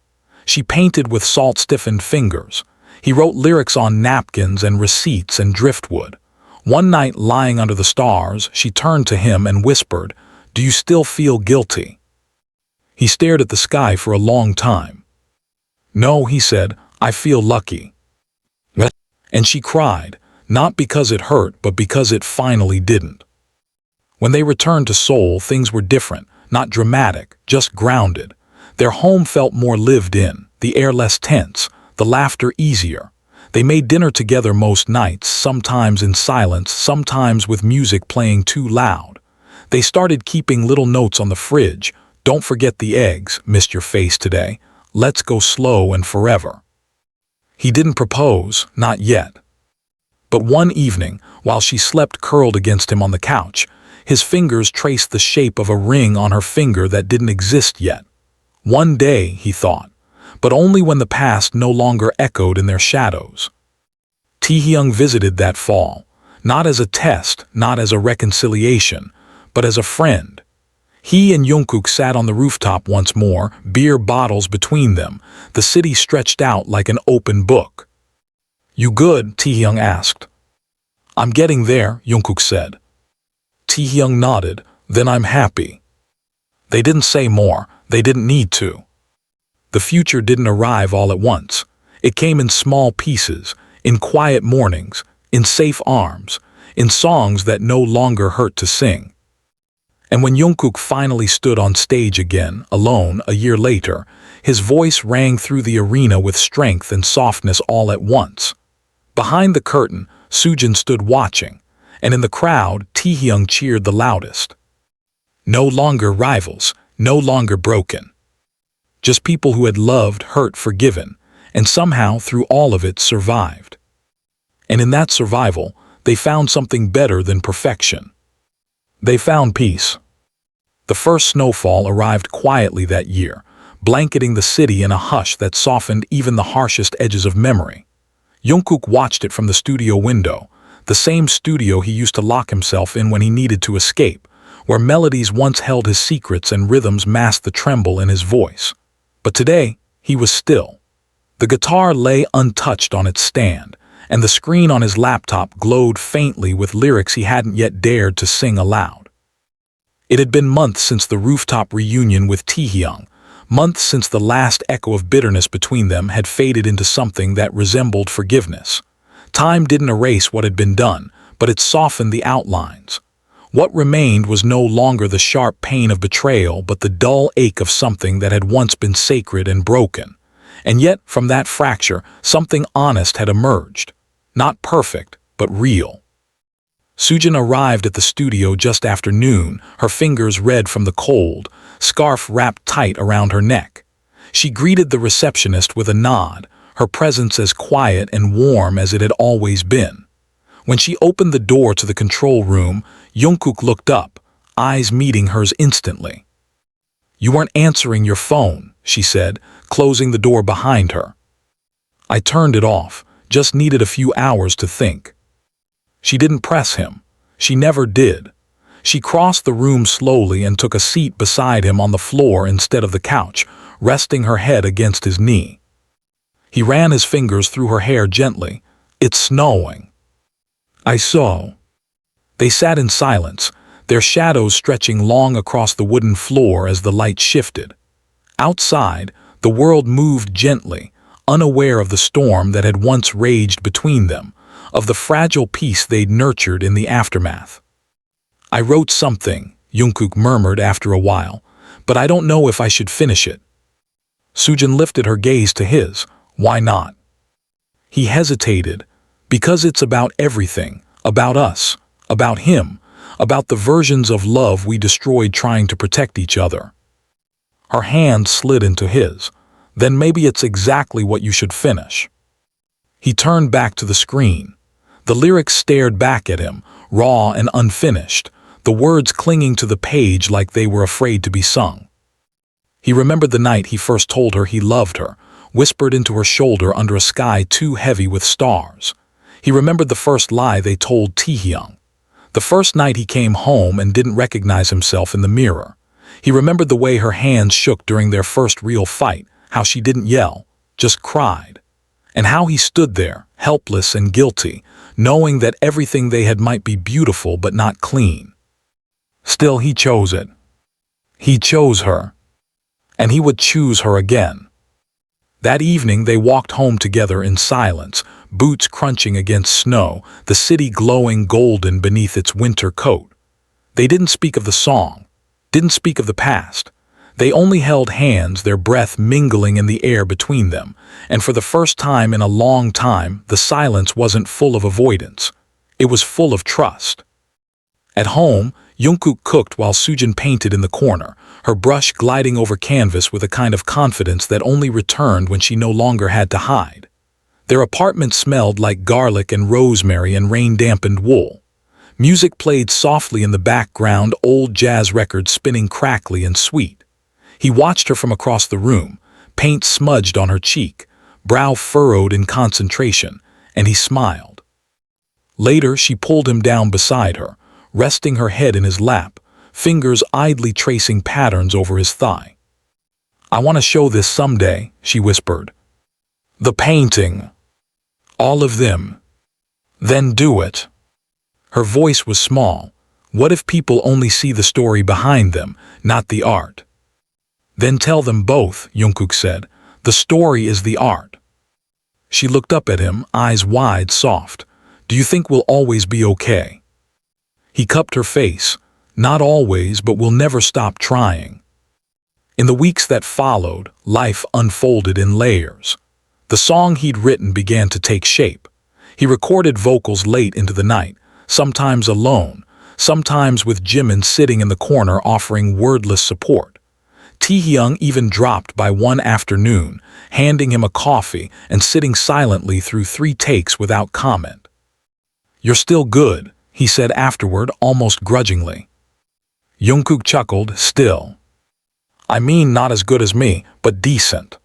She painted with salt-stiffened fingers. He wrote lyrics on napkins and receipts and driftwood. One night, lying under the stars, she turned to him and whispered, "Do you still feel guilty?" He stared at the sky for a long time. "No," he said, "I feel lucky." And she cried, not because it hurt, but because it finally didn't. When they returned to Seoul, things were different, not dramatic, just grounded. Their home felt more lived in, the air less tense, the laughter easier. They made dinner together most nights, sometimes in silence, sometimes with music playing too loud. They started keeping little notes on the fridge. "Don't forget the eggs, missed your face today. Let's go slow and forever." He didn't propose, not yet. But one evening, while she slept curled against him on the couch, his fingers traced the shape of a ring on her finger that didn't exist yet. One day, he thought, but only when the past no longer echoed in their shadows. Taehyung visited that fall, not as a test, not as a reconciliation, but as a friend. He and Jungkook sat on the rooftop once more, beer bottles between them, the city stretched out like an open book. "You good?" Taehyung asked. "I'm getting there," Jungkook said. Taehyung nodded, "Then I'm happy." They didn't say more, they didn't need to. The future didn't arrive all at once. It came in small pieces, in quiet mornings, in safe arms, in songs that no longer hurt to sing. And when Jungkook finally stood on stage again, alone, a year later, his voice rang through the arena with strength and softness all at once. Behind the curtain, Soojin stood watching, and in the crowd, Taehyung cheered the loudest. No longer rivals, no longer broken. Just people who had loved, hurt, forgiven, and somehow, through all of it, survived. And in that survival, they found something better than perfection. They found peace. The first snowfall arrived quietly that year, blanketing the city in a hush that softened even the harshest edges of memory. Jungkook watched it from the studio window, the same studio he used to lock himself in when he needed to escape, where melodies once held his secrets and rhythms masked the tremble in his voice. But today, he was still. The guitar lay untouched on its stand, and the screen on his laptop glowed faintly with lyrics he hadn't yet dared to sing aloud. It had been months since the rooftop reunion with Taehyung, months since the last echo of bitterness between them had faded into something that resembled forgiveness. Time didn't erase what had been done, but it softened the outlines. What remained was no longer the sharp pain of betrayal, but the dull ache of something that had once been sacred and broken. And yet, from that fracture, something honest had emerged. Not perfect, but real. Soojin arrived at the studio just after noon, her fingers red from the cold, scarf wrapped tight around her neck. She greeted the receptionist with a nod, her presence as quiet and warm as it had always been. When she opened the door to the control room, Jungkook looked up, eyes meeting hers instantly. "You weren't answering your phone," she said, closing the door behind her. "I turned it off, just needed a few hours to think." She didn't press him. She never did. She crossed the room slowly and took a seat beside him on the floor instead of the couch, resting her head against his knee. He ran his fingers through her hair gently. "It's snowing." "I saw." They sat in silence, their shadows stretching long across the wooden floor as the light shifted. Outside, the world moved gently, unaware of the storm that had once raged between them, of the fragile peace they'd nurtured in the aftermath. "I wrote something," Jungkook murmured after a while, "but I don't know if I should finish it." Soojin lifted her gaze to his. "Why not?" He hesitated. "Because it's about everything, about us, about him, about the versions of love we destroyed trying to protect each other." Her hand slid into his. "Then maybe it's exactly what you should finish." He turned back to the screen. The lyrics stared back at him, raw and unfinished, the words clinging to the page like they were afraid to be sung. He remembered the night he first told her he loved her, whispered into her shoulder under a sky too heavy with stars. He remembered the first lie they told Taehyung. The first night he came home and didn't recognize himself in the mirror. He remembered the way her hands shook during their first real fight, how she didn't yell, just cried. And how he stood there, helpless and guilty, knowing that everything they had might be beautiful but not clean. Still, he chose it. He chose her. And he would choose her again. That evening they walked home together in silence, boots crunching against snow, the city glowing golden beneath its winter coat. They didn't speak of the song, didn't speak of the past. They only held hands, their breath mingling in the air between them, and for the first time in a long time, the silence wasn't full of avoidance. It was full of trust. At home, Jungkook cooked while Soojin painted in the corner, her brush gliding over canvas with a kind of confidence that only returned when she no longer had to hide. Their apartment smelled like garlic and rosemary and rain-dampened wool. Music played softly in the background, old jazz records spinning crackly and sweet. He watched her from across the room, paint smudged on her cheek, brow furrowed in concentration, and he smiled. Later, she pulled him down beside her, resting her head in his lap, fingers idly tracing patterns over his thigh. "I want to show this someday," she whispered. "The painting. All of them. Then do it." Her voice was small. What if people only see the story behind them, not the art? "Then tell them both," Jungkook said. "The story is the art." She looked up at him, eyes wide, soft. "Do you think we'll always be okay?" He cupped her face. "Not always, but we'll never stop trying." In the weeks that followed, life unfolded in layers. The song he'd written began to take shape. He recorded vocals late into the night, sometimes alone, sometimes with Jimin sitting in the corner offering wordless support. Taehyung even dropped by one afternoon, handing him a coffee and sitting silently through 3 takes without comment. "You're still good," he said afterward, almost grudgingly. Jungkook chuckled, "Still. I mean, not as good as me, but decent."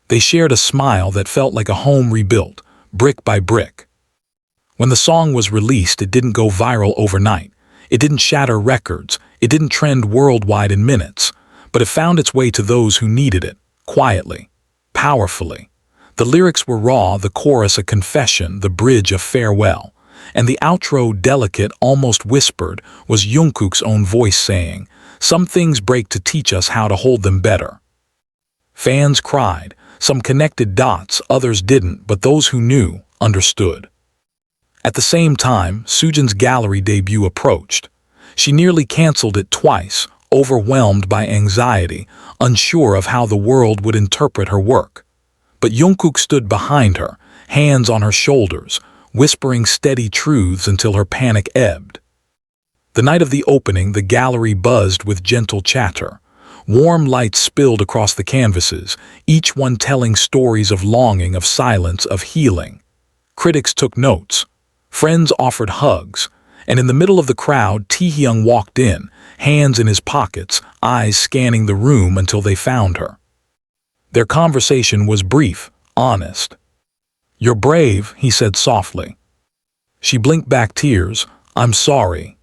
They shared a smile that felt like a home rebuilt, brick by brick. When the song was released, it didn't go viral overnight. It didn't shatter records. It didn't trend worldwide in minutes. But it found its way to those who needed it, quietly, powerfully. The lyrics were raw, the chorus a confession, the bridge a farewell, and the outro, delicate, almost whispered, was Jungkook's own voice saying, "Some things break to teach us how to hold them better." Fans cried, some connected dots, others didn't, but those who knew understood. At the same time, Soojin's gallery debut approached. She nearly canceled it twice, overwhelmed by anxiety, unsure of how the world would interpret her work. But Jungkook stood behind her, hands on her shoulders, whispering steady truths until her panic ebbed. The night of the opening, the gallery buzzed with gentle chatter. Warm lights spilled across the canvases, each one telling stories of longing, of silence, of healing. Critics took notes. Friends offered hugs. And in the middle of the crowd, Taehyung walked in, hands in his pockets, eyes scanning the room until they found her. Their conversation was brief, honest. "You're brave," he said softly. She blinked back tears. "I'm sorry."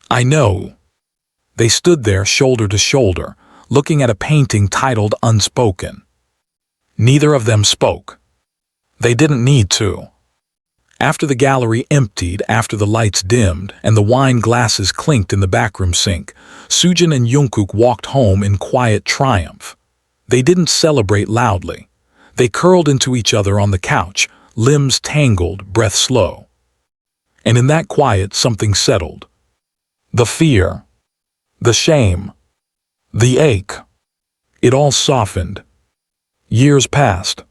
"I know." They stood there shoulder to shoulder, looking at a painting titled Unspoken. Neither of them spoke. They didn't need to. After the gallery emptied, after the lights dimmed, and the wine glasses clinked in the backroom sink, Soojin and Jungkook walked home in quiet triumph. They didn't celebrate loudly. They curled into each other on the couch, limbs tangled, breath slow. And in that quiet, something settled. The fear. The shame. The ache. It all softened. Years passed.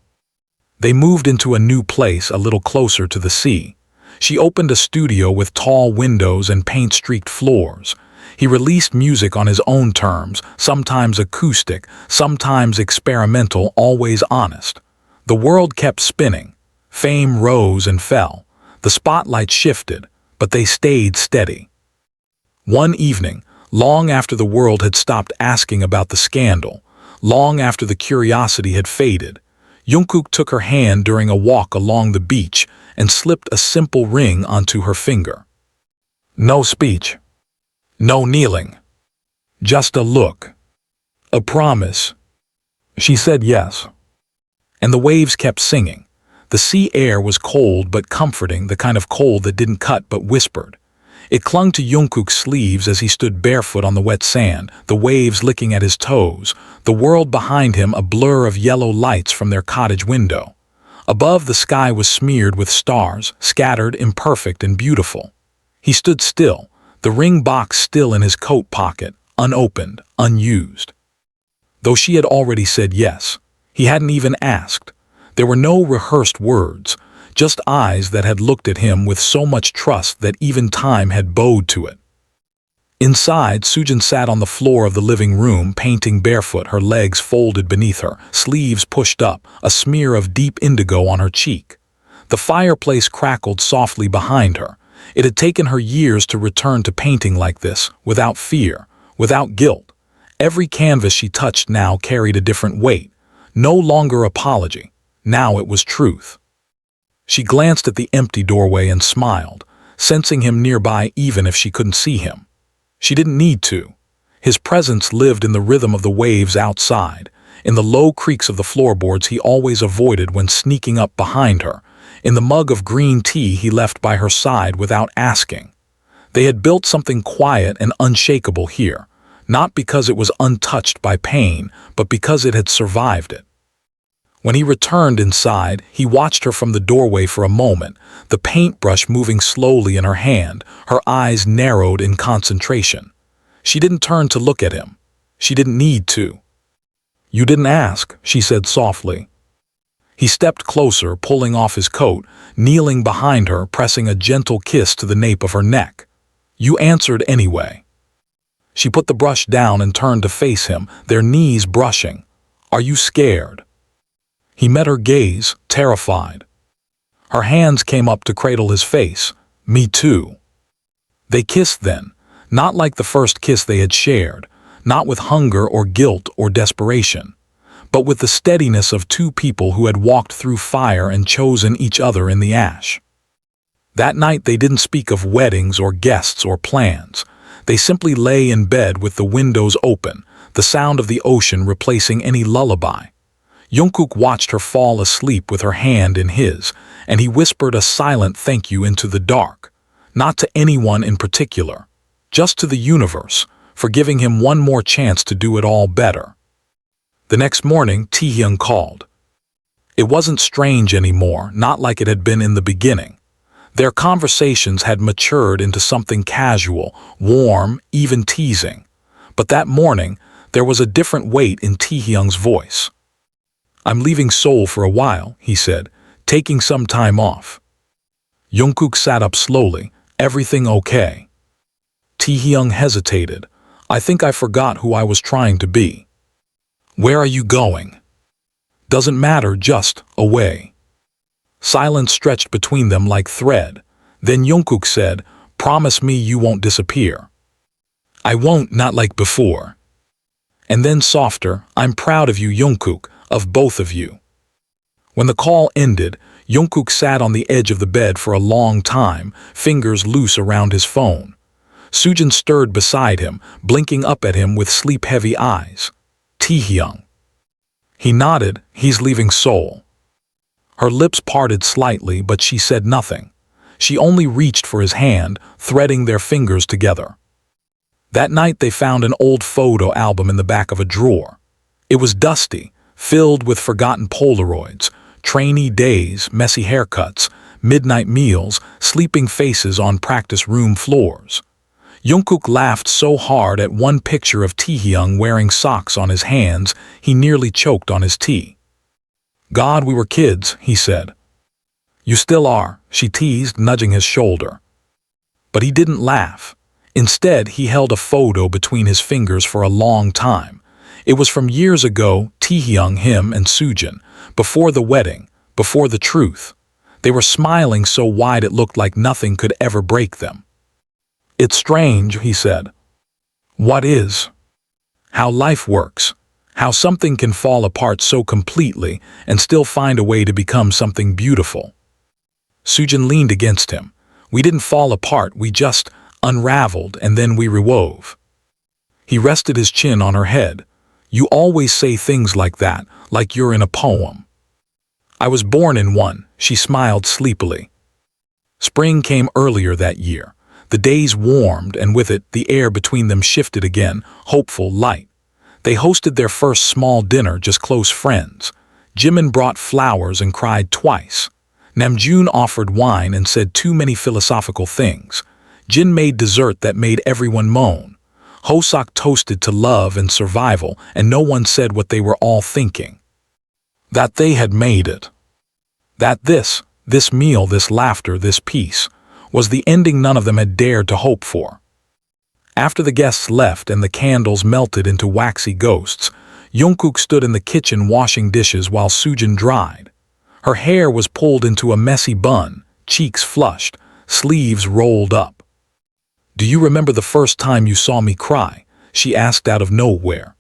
They moved into a new place a little closer to the sea. She opened a studio with tall windows and paint-streaked floors. He released music on his own terms, sometimes acoustic, sometimes experimental, always honest. The world kept spinning. Fame rose and fell. The spotlight shifted, but they stayed steady. One evening, long after the world had stopped asking about the scandal, long after the curiosity had faded, Jungkook took her hand during a walk along the beach and slipped a simple ring onto her finger. No speech. No kneeling. Just a look. A promise. She said yes. And the waves kept singing. The sea air was cold but comforting, the kind of cold that didn't cut but whispered. It clung to Jungkook's sleeves as he stood barefoot on the wet sand, the waves licking at his toes, the world behind him a blur of yellow lights from their cottage window. Above, the sky was smeared with stars, scattered, imperfect, and beautiful. He stood still, the ring box still in his coat pocket, unopened, unused. Though she had already said yes, he hadn't even asked. There were no rehearsed words, just eyes that had looked at him with so much trust that even time had bowed to it. Inside, Soojin sat on the floor of the living room, painting barefoot, her legs folded beneath her, sleeves pushed up, a smear of deep indigo on her cheek. The fireplace crackled softly behind her. It had taken her years to return to painting like this, without fear, without guilt. Every canvas she touched now carried a different weight. No longer apology. Now it was truth. She glanced at the empty doorway and smiled, sensing him nearby even if she couldn't see him. She didn't need to. His presence lived in the rhythm of the waves outside, in the low creaks of the floorboards he always avoided when sneaking up behind her, in the mug of green tea he left by her side without asking. They had built something quiet and unshakable here, not because it was untouched by pain, but because it had survived it. When he returned inside, he watched her from the doorway for a moment, the paintbrush moving slowly in her hand, her eyes narrowed in concentration. She didn't turn to look at him. She didn't need to. "You didn't ask," she said softly. He stepped closer, pulling off his coat, kneeling behind her, pressing a gentle kiss to the nape of her neck. "You answered anyway." She put the brush down and turned to face him, their knees brushing. "Are you scared?" He met her gaze, terrified. Her hands came up to cradle his face. "Me too." They kissed then, not like the first kiss they had shared, not with hunger or guilt or desperation, but with the steadiness of two people who had walked through fire and chosen each other in the ash. That night they didn't speak of weddings or guests or plans. They simply lay in bed with the windows open, the sound of the ocean replacing any lullaby. Jungkook watched her fall asleep with her hand in his, and he whispered a silent thank you into the dark, not to anyone in particular, just to the universe, for giving him one more chance to do it all better. The next morning, Taehyung called. It wasn't strange anymore, not like it had been in the beginning. Their conversations had matured into something casual, warm, even teasing. But that morning, there was a different weight in Taehyung's voice. "I'm leaving Seoul for a while," he said, "taking some time off." Jungkook sat up slowly. "Everything okay?" Taehyung hesitated. "I think I forgot who I was trying to be." "Where are you going?" "Doesn't matter, just away." Silence stretched between them like thread. Then Jungkook said, "Promise me you won't disappear." "I won't, not like before." And then softer, "I'm proud of you, Jungkook, of both of you." When the call ended, Jungkook sat on the edge of the bed for a long time, fingers loose around his phone. Soojin stirred beside him, blinking up at him with sleep-heavy eyes. "Taehyung." He nodded. "He's leaving Seoul." Her lips parted slightly, but she said nothing. She only reached for his hand, threading their fingers together. That night they found an old photo album in the back of a drawer. It was dusty, filled with forgotten Polaroids, trainee days, messy haircuts, midnight meals, sleeping faces on practice room floors. Jungkook laughed so hard at one picture of Taehyung wearing socks on his hands, he nearly choked on his tea. "God, we were kids," he said. "You still are," she teased, nudging his shoulder. But he didn't laugh. Instead, he held a photo between his fingers for a long time. It was from years ago, Taehyung, him, and Soojin, before the wedding, before the truth. They were smiling so wide it looked like nothing could ever break them. "It's strange," he said. "What is?" "How life works. How something can fall apart so completely and still find a way to become something beautiful." Soojin leaned against him. "We didn't fall apart, we just unraveled and then we rewove." He rested his chin on her head. "You always say things like that, like you're in a poem." "I was born in one," she smiled sleepily. Spring came earlier that year. The days warmed, and with it, the air between them shifted again, hopeful, light. They hosted their first small dinner, just close friends. Jimin brought flowers and cried twice. Namjoon offered wine and said too many philosophical things. Jin made dessert that made everyone moan. Hoseok toasted to love and survival, and no one said what they were all thinking. That they had made it. That this meal, this laughter, this peace, was the ending none of them had dared to hope for. After the guests left and the candles melted into waxy ghosts, Jungkook stood in the kitchen washing dishes while Soojin dried. Her hair was pulled into a messy bun, cheeks flushed, sleeves rolled up. "Do you remember the first time you saw me cry?" she asked out of nowhere.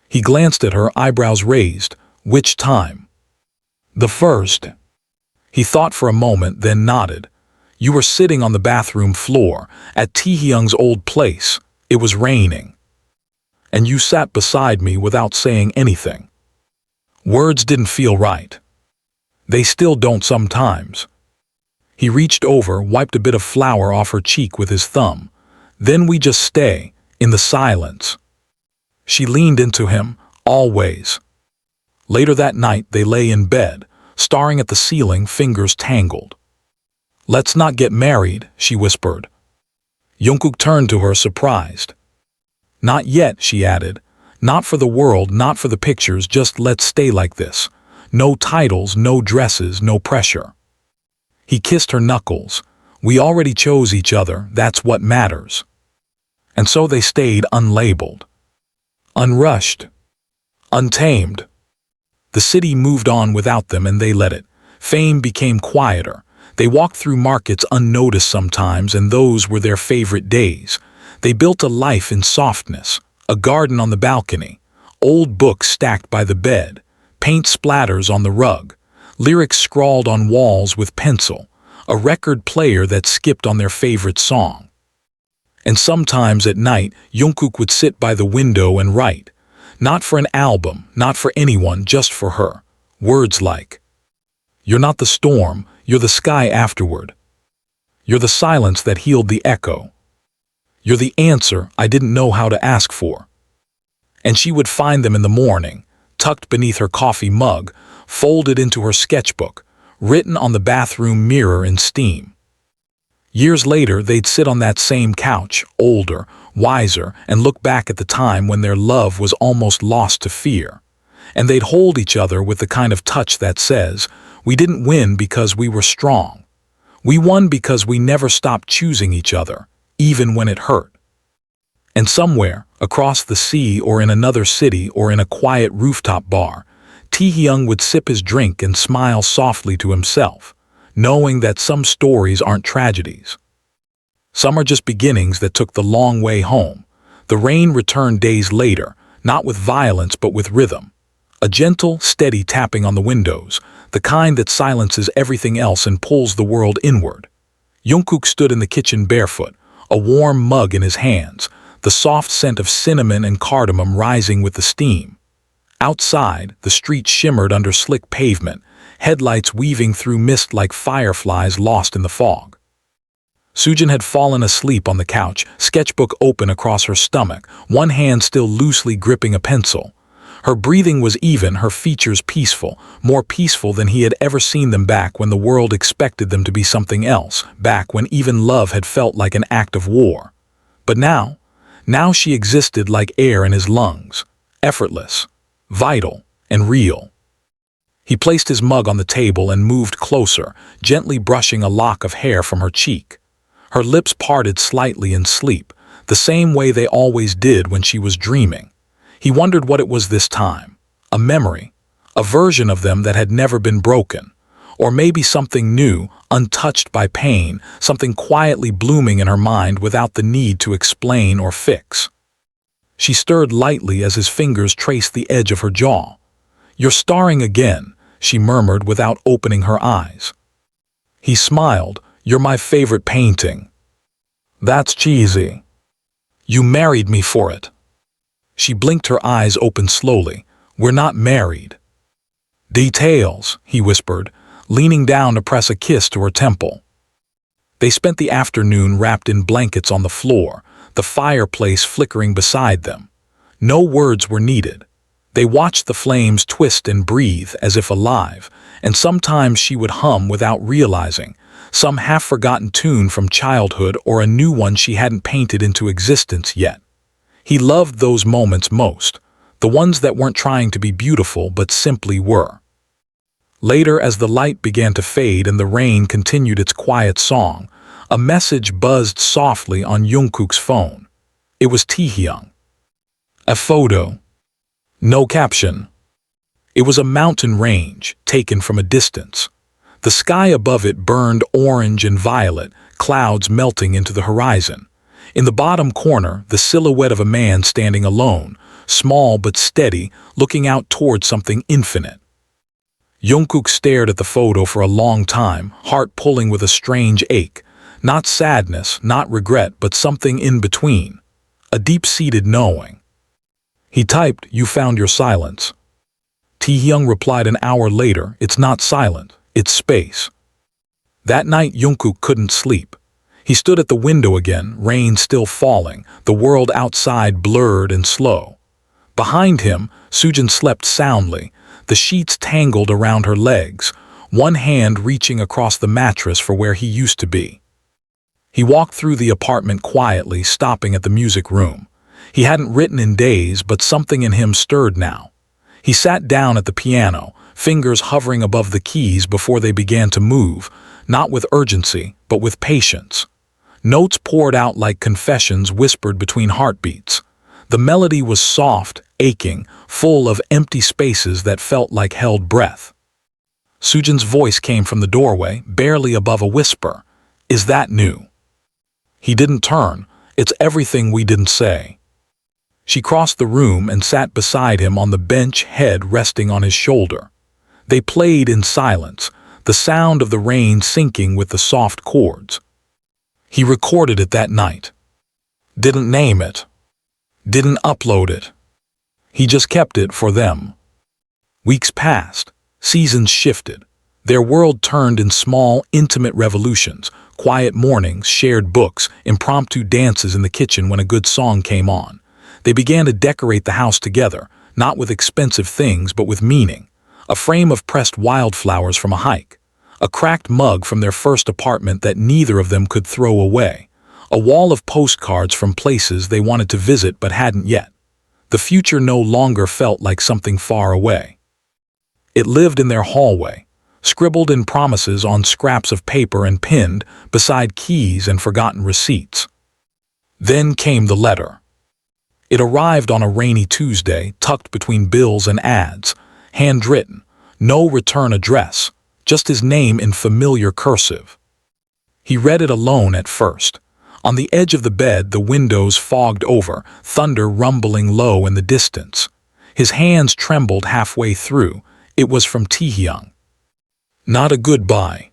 He glanced at her, eyebrows raised. "Which time?" "The first." He thought for a moment, then nodded. "You were sitting on the bathroom floor, at Taehyung's old place. It was raining. And you sat beside me without saying anything. Words didn't feel right. They still don't sometimes." He reached over, wiped a bit of flour off her cheek with his thumb. "Then we just stay, in the silence." She leaned into him, always. Later that night, they lay in bed, staring at the ceiling, fingers tangled. "Let's not get married," she whispered. Jungkook turned to her, surprised. "Not yet," she added. "Not for the world, not for the pictures, just let's stay like this. No titles, no dresses, no pressure." He kissed her knuckles. "We already chose each other, that's what matters." And so they stayed unlabeled. Unrushed. Untamed. The city moved on without them and they let it. Fame became quieter. They walked through markets unnoticed sometimes, and those were their favorite days. They built a life in softness, a garden on the balcony, old books stacked by the bed, paint splatters on the rug, lyrics scrawled on walls with pencil, a record player that skipped on their favorite song. And sometimes at night, Jungkook would sit by the window and write. Not for an album, not for anyone, just for her. Words like, "You're not the storm, you're the sky afterward. You're the silence that healed the echo. You're the answer I didn't know how to ask for." And she would find them in the morning, tucked beneath her coffee mug, folded into her sketchbook, written on the bathroom mirror in steam. Years later, they'd sit on that same couch, older, wiser, and look back at the time when their love was almost lost to fear. And they'd hold each other with the kind of touch that says, "We didn't win because we were strong. We won because we never stopped choosing each other, even when it hurt." And somewhere, across the sea or in another city or in a quiet rooftop bar, Taehyung would sip his drink and smile softly to himself, knowing that some stories aren't tragedies. Some are just beginnings that took the long way home. The rain returned days later, not with violence but with rhythm. A gentle, steady tapping on the windows, the kind that silences everything else and pulls the world inward. Jungkook stood in the kitchen barefoot, a warm mug in his hands, the soft scent of cinnamon and cardamom rising with the steam. Outside, the street shimmered under slick pavement, headlights weaving through mist like fireflies lost in the fog. Sujin had fallen asleep on the couch, sketchbook open across her stomach, one hand still loosely gripping a pencil. Her breathing was even, her features peaceful, more peaceful than he had ever seen them back when the world expected them to be something else, back when even love had felt like an act of war. But now she existed like air in his lungs, effortless, vital, and real. He placed his mug on the table and moved closer, gently brushing a lock of hair from her cheek. Her lips parted slightly in sleep, the same way they always did when she was dreaming. He wondered what it was this time. A memory, a version of them that had never been broken. Or maybe something new, untouched by pain, something quietly blooming in her mind without the need to explain or fix. She stirred lightly as his fingers traced the edge of her jaw. "You're starring again," she murmured without opening her eyes. He smiled. "You're my favorite painting." "That's cheesy." "You married me for it." She blinked, her eyes open slowly. "We're not married." "Details," he whispered, leaning down to press a kiss to her temple. They spent the afternoon wrapped in blankets on the floor, the fireplace flickering beside them. No words were needed. They watched the flames twist and breathe as if alive, and sometimes she would hum without realizing, some half-forgotten tune from childhood or a new one she hadn't painted into existence yet. He loved those moments most, the ones that weren't trying to be beautiful but simply were. Later, as the light began to fade and the rain continued its quiet song, a message buzzed softly on Jungkook's phone. It was Taehyung. A photo. No caption. It was a mountain range, taken from a distance. The sky above it burned orange and violet, clouds melting into the horizon. In the bottom corner, the silhouette of a man standing alone, small but steady, looking out toward something infinite. Jungkook stared at the photo for a long time, heart pulling with a strange ache. Not sadness, not regret, but something in between. A deep-seated knowing. He typed, "You found your silence." Taehyung replied an hour later, "It's not silent, it's space." That night Jungkook couldn't sleep. He stood at the window again, rain still falling, the world outside blurred and slow. Behind him, Sujin slept soundly, the sheets tangled around her legs, one hand reaching across the mattress for where he used to be. He walked through the apartment quietly, stopping at the music room. He hadn't written in days, but something in him stirred now. He sat down at the piano, fingers hovering above the keys before they began to move, not with urgency, but with patience. Notes poured out like confessions whispered between heartbeats. The melody was soft, aching, full of empty spaces that felt like held breath. Sujin's voice came from the doorway, barely above a whisper. "Is that new?" He didn't turn. "It's everything we didn't say." She crossed the room and sat beside him on the bench, head resting on his shoulder. They played in silence, the sound of the rain sinking with the soft chords. He recorded it that night. Didn't name it. Didn't upload it. He just kept it for them. Weeks passed. Seasons shifted. Their world turned in small, intimate revolutions, quiet mornings, shared books, impromptu dances in the kitchen when a good song came on. They began to decorate the house together, not with expensive things but with meaning. A frame of pressed wildflowers from a hike. A cracked mug from their first apartment that neither of them could throw away. A wall of postcards from places they wanted to visit but hadn't yet. The future no longer felt like something far away. It lived in their hallway, scribbled in promises on scraps of paper and pinned beside keys and forgotten receipts. Then came the letter. It arrived on a rainy Tuesday, tucked between bills and ads, handwritten, no return address, just his name in familiar cursive. He read it alone at first. On the edge of the bed, the windows fogged over, thunder rumbling low in the distance. His hands trembled halfway through. It was from Taehyung. Not a goodbye.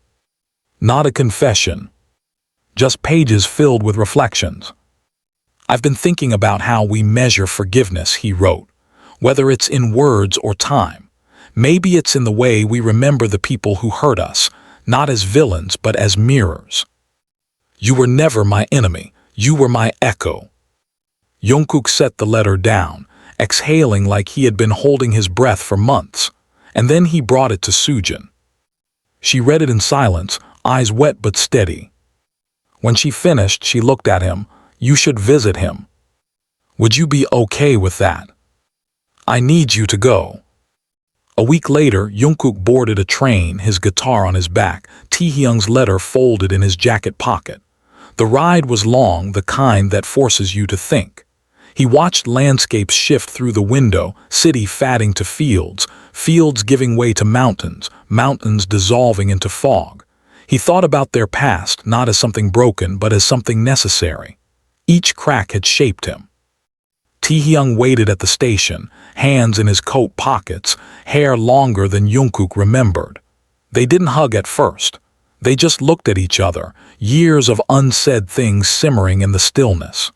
Not a confession. Just pages filled with reflections. I've been thinking about how we measure forgiveness, he wrote, whether it's in words or time. Maybe it's in the way we remember the people who hurt us, not as villains but as mirrors. You were never my enemy. You were my echo. Jungkook set the letter down, exhaling like he had been holding his breath for months, and then he brought it to Sujin. She read it in silence, eyes wet but steady. When she finished, she looked at him. You should visit him. Would you be okay with that? I need you to go. A week later, Jungkook boarded a train, his guitar on his back, Taehyung's letter folded in his jacket pocket. The ride was long, the kind that forces you to think. He watched landscapes shift through the window, city fading to fields, fields giving way to mountains, mountains dissolving into fog. He thought about their past, not as something broken, but as something necessary. Each crack had shaped him. Taehyung waited at the station, hands in his coat pockets, hair longer than Jungkook remembered. They didn't hug at first. They just looked at each other, years of unsaid things simmering in the stillness.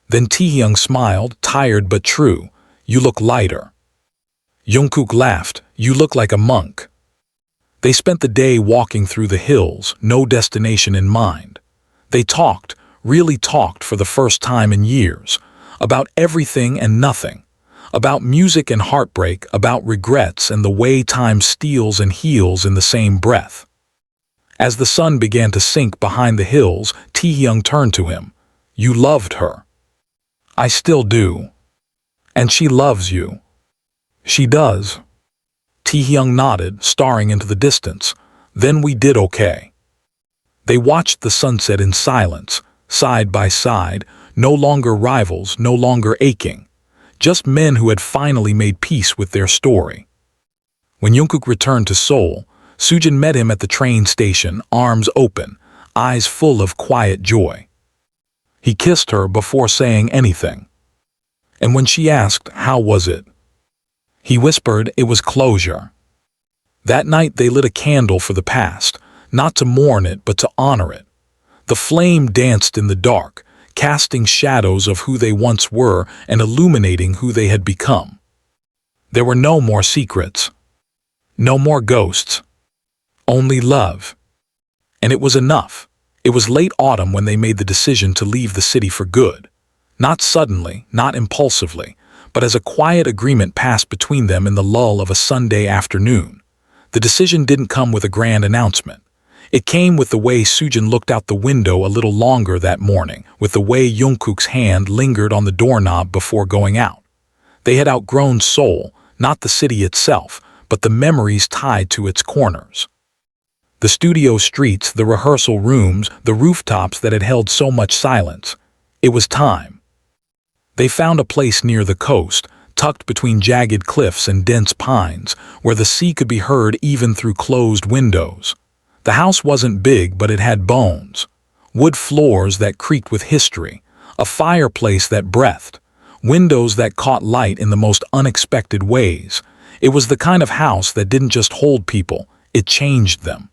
Then Taehyung smiled, tired but true. You look lighter. Jungkook laughed. You look like a monk. They spent the day walking through the hills, no destination in mind. They talked, really talked for the first time in years, about everything and nothing, about music and heartbreak, about regrets and the way time steals and heals in the same breath. As the sun began to sink behind the hills, Taehyung turned to him. You loved her. I still do. And she loves you. She does. Taehyung nodded, staring into the distance. Then we did okay. They watched the sunset in silence, side by side, no longer rivals, no longer aching. Just men who had finally made peace with their story. When Jungkook returned to Seoul, Sujin met him at the train station, arms open, eyes full of quiet joy. He kissed her before saying anything. And when she asked, how was it? He whispered it was closure. That night they lit a candle for the past, not to mourn it but to honor it. The flame danced in the dark, casting shadows of who they once were and illuminating who they had become. There were no more secrets. No more ghosts. Only love. And it was enough. It was late autumn when they made the decision to leave the city for good. Not suddenly, not impulsively, but as a quiet agreement passed between them in the lull of a Sunday afternoon. The decision didn't come with a grand announcement. It came with the way Sujin looked out the window a little longer that morning, with the way Jungkook's hand lingered on the doorknob before going out. They had outgrown Seoul, not the city itself, but the memories tied to its corners. The studio streets, the rehearsal rooms, the rooftops that had held so much silence. It was time. They found a place near the coast, tucked between jagged cliffs and dense pines, where the sea could be heard even through closed windows. The house wasn't big, but it had bones. Wood floors that creaked with history, a fireplace that breathed, windows that caught light in the most unexpected ways. It was the kind of house that didn't just hold people, it changed them.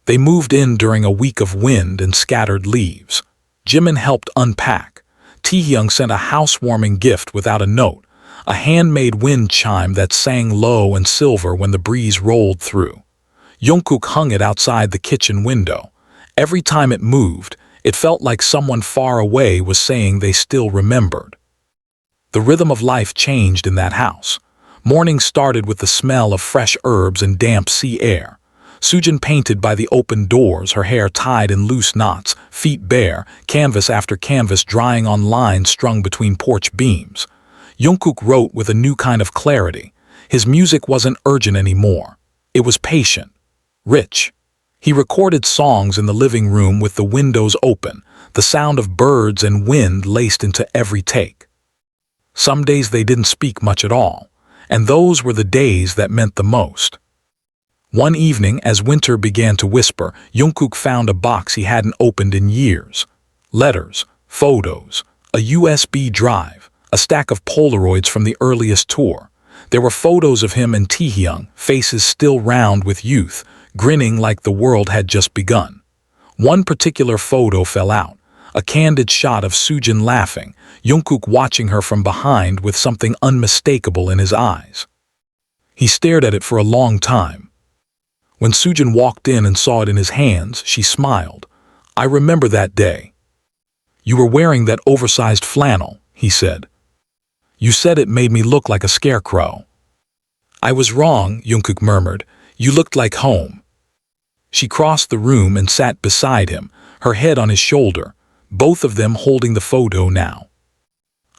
They moved in during a week of wind and scattered leaves. Jimin helped unpack. Taehyung sent a housewarming gift without a note, a handmade wind chime that sang low and silver when the breeze rolled through. Jungkook hung it outside the kitchen window. Every time it moved, it felt like someone far away was saying they still remembered. The rhythm of life changed in that house. Morning started with the smell of fresh herbs and damp sea air. Soojin painted by the open doors, her hair tied in loose knots, feet bare, canvas after canvas drying on lines strung between porch beams. Jungkook wrote with a new kind of clarity. His music wasn't urgent anymore. It was patient, rich. He recorded songs in the living room with the windows open, the sound of birds and wind laced into every take. Some days they didn't speak much at all, and those were the days that meant the most. One evening, as winter began to whisper, Jungkook found a box he hadn't opened in years. Letters, photos, a USB drive, a stack of Polaroids from the earliest tour. There were photos of him and Taehyung, faces still round with youth, grinning like the world had just begun. One particular photo fell out, a candid shot of Soojin laughing, Jungkook watching her from behind with something unmistakable in his eyes. He stared at it for a long time. When Soojin walked in and saw it in his hands, she smiled. "I remember that day. You were wearing that oversized flannel," he said. "You said it made me look like a scarecrow." "I was wrong," Jungkook murmured. "You looked like home." She crossed the room and sat beside him, her head on his shoulder, both of them holding the photo now.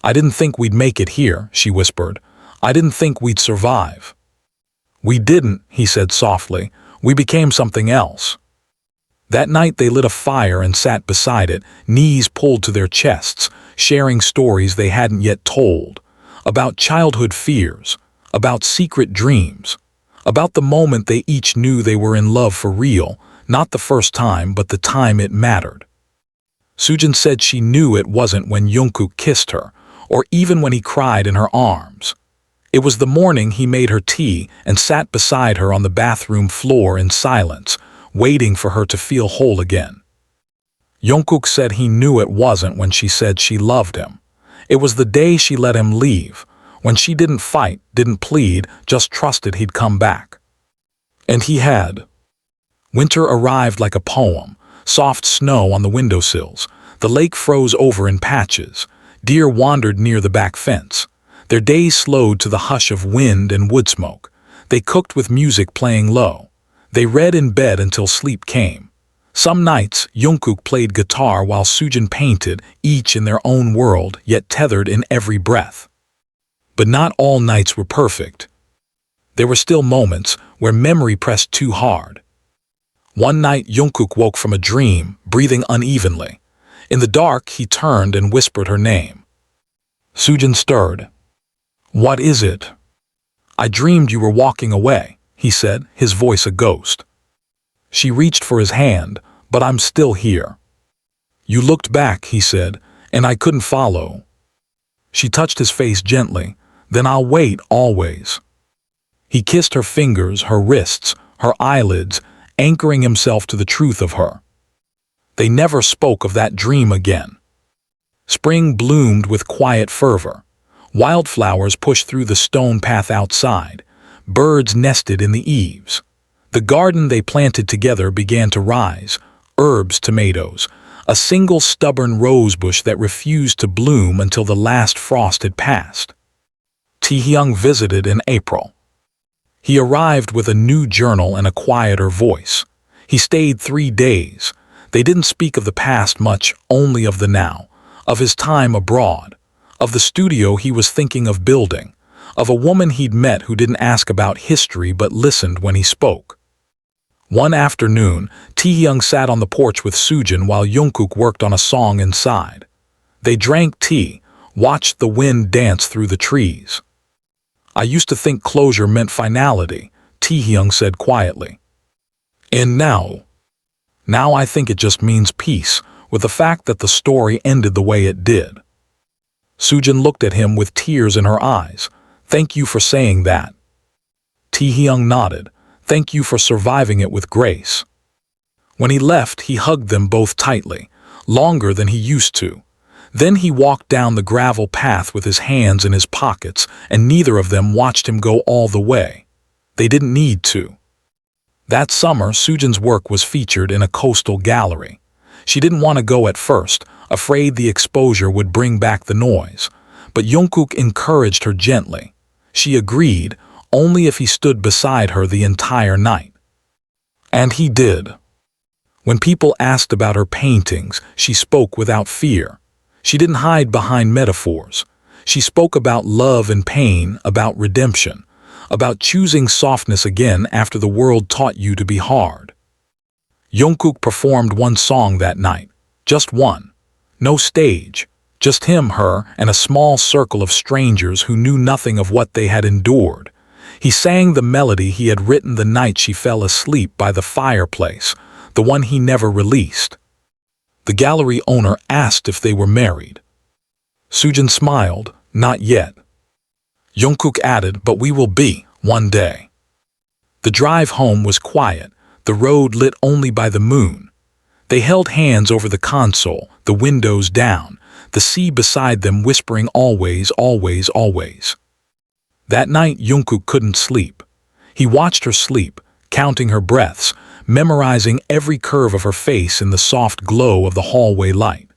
"I didn't think we'd make it here," she whispered. "I didn't think we'd survive." "We didn't," he said softly. "We became something else." That night they lit a fire and sat beside it, knees pulled to their chests, sharing stories they hadn't yet told, about childhood fears, about secret dreams, about the moment they each knew they were in love for real, not the first time but the time it mattered. Soojin said she knew it wasn't when Jungkook kissed her, or even when he cried in her arms. It was the morning he made her tea and sat beside her on the bathroom floor in silence, waiting for her to feel whole again. Jungkook said he knew it wasn't when she said she loved him. It was the day she let him leave, when she didn't fight, didn't plead, just trusted he'd come back. And he had. Winter arrived like a poem, soft snow on the windowsills. The lake froze over in patches. Deer wandered near the back fence. Their days slowed to the hush of wind and wood smoke. They cooked with music playing low. They read in bed until sleep came. Some nights, Jungkook played guitar while Soojin painted, each in their own world, yet tethered in every breath. But not all nights were perfect. There were still moments where memory pressed too hard. One night, Jungkook woke from a dream, breathing unevenly. In the dark, he turned and whispered her name. Soojin stirred. "What is it?" "I dreamed you were walking away," he said, his voice a ghost. She reached for his hand, "But I'm still here." "You looked back," he said, "and I couldn't follow." She touched his face gently. "Then I'll wait always." He kissed her fingers, her wrists, her eyelids, anchoring himself to the truth of her. They never spoke of that dream again. Spring bloomed with quiet fervor. Wildflowers pushed through the stone path outside. Birds nested in the eaves. The garden they planted together began to rise. Herbs, tomatoes, a single stubborn rosebush that refused to bloom until the last frost had passed. Taehyung visited in April. He arrived with a new journal and a quieter voice. He stayed 3 days. They didn't speak of the past much, only of the now, of his time abroad, of the studio he was thinking of building, of a woman he'd met who didn't ask about history but listened when he spoke. One afternoon, Taehyung sat on the porch with Soojin while Jungkook worked on a song inside. They drank tea, watched the wind dance through the trees. "I used to think closure meant finality," Taehyung said quietly. "And now I think it just means peace, with the fact that the story ended the way it did." Soojin looked at him with tears in her eyes. "Thank you for saying that." Taehyung nodded. "Thank you for surviving it with grace." When he left, he hugged them both tightly, longer than he used to. Then he walked down the gravel path with his hands in his pockets, and neither of them watched him go all the way. They didn't need to. That summer, Sujin's work was featured in a coastal gallery. She didn't want to go at first, afraid the exposure would bring back the noise. But Jungkook encouraged her gently. She agreed, only if he stood beside her the entire night. And he did. When people asked about her paintings, she spoke without fear. She didn't hide behind metaphors. She spoke about love and pain, about redemption, about choosing softness again after the world taught you to be hard. Jungkook performed one song that night, just one. No stage, just him, her, and a small circle of strangers who knew nothing of what they had endured. He sang the melody he had written the night she fell asleep by the fireplace, the one he never released. The gallery owner asked if they were married. Sujin smiled, not yet. Jungkook added, but we will be, one day. The drive home was quiet, the road lit only by the moon. They held hands over the console, the windows down, the sea beside them whispering always, always, always. That night Jungkook couldn't sleep. He watched her sleep, counting her breaths, memorizing every curve of her face in the soft glow of the hallway light.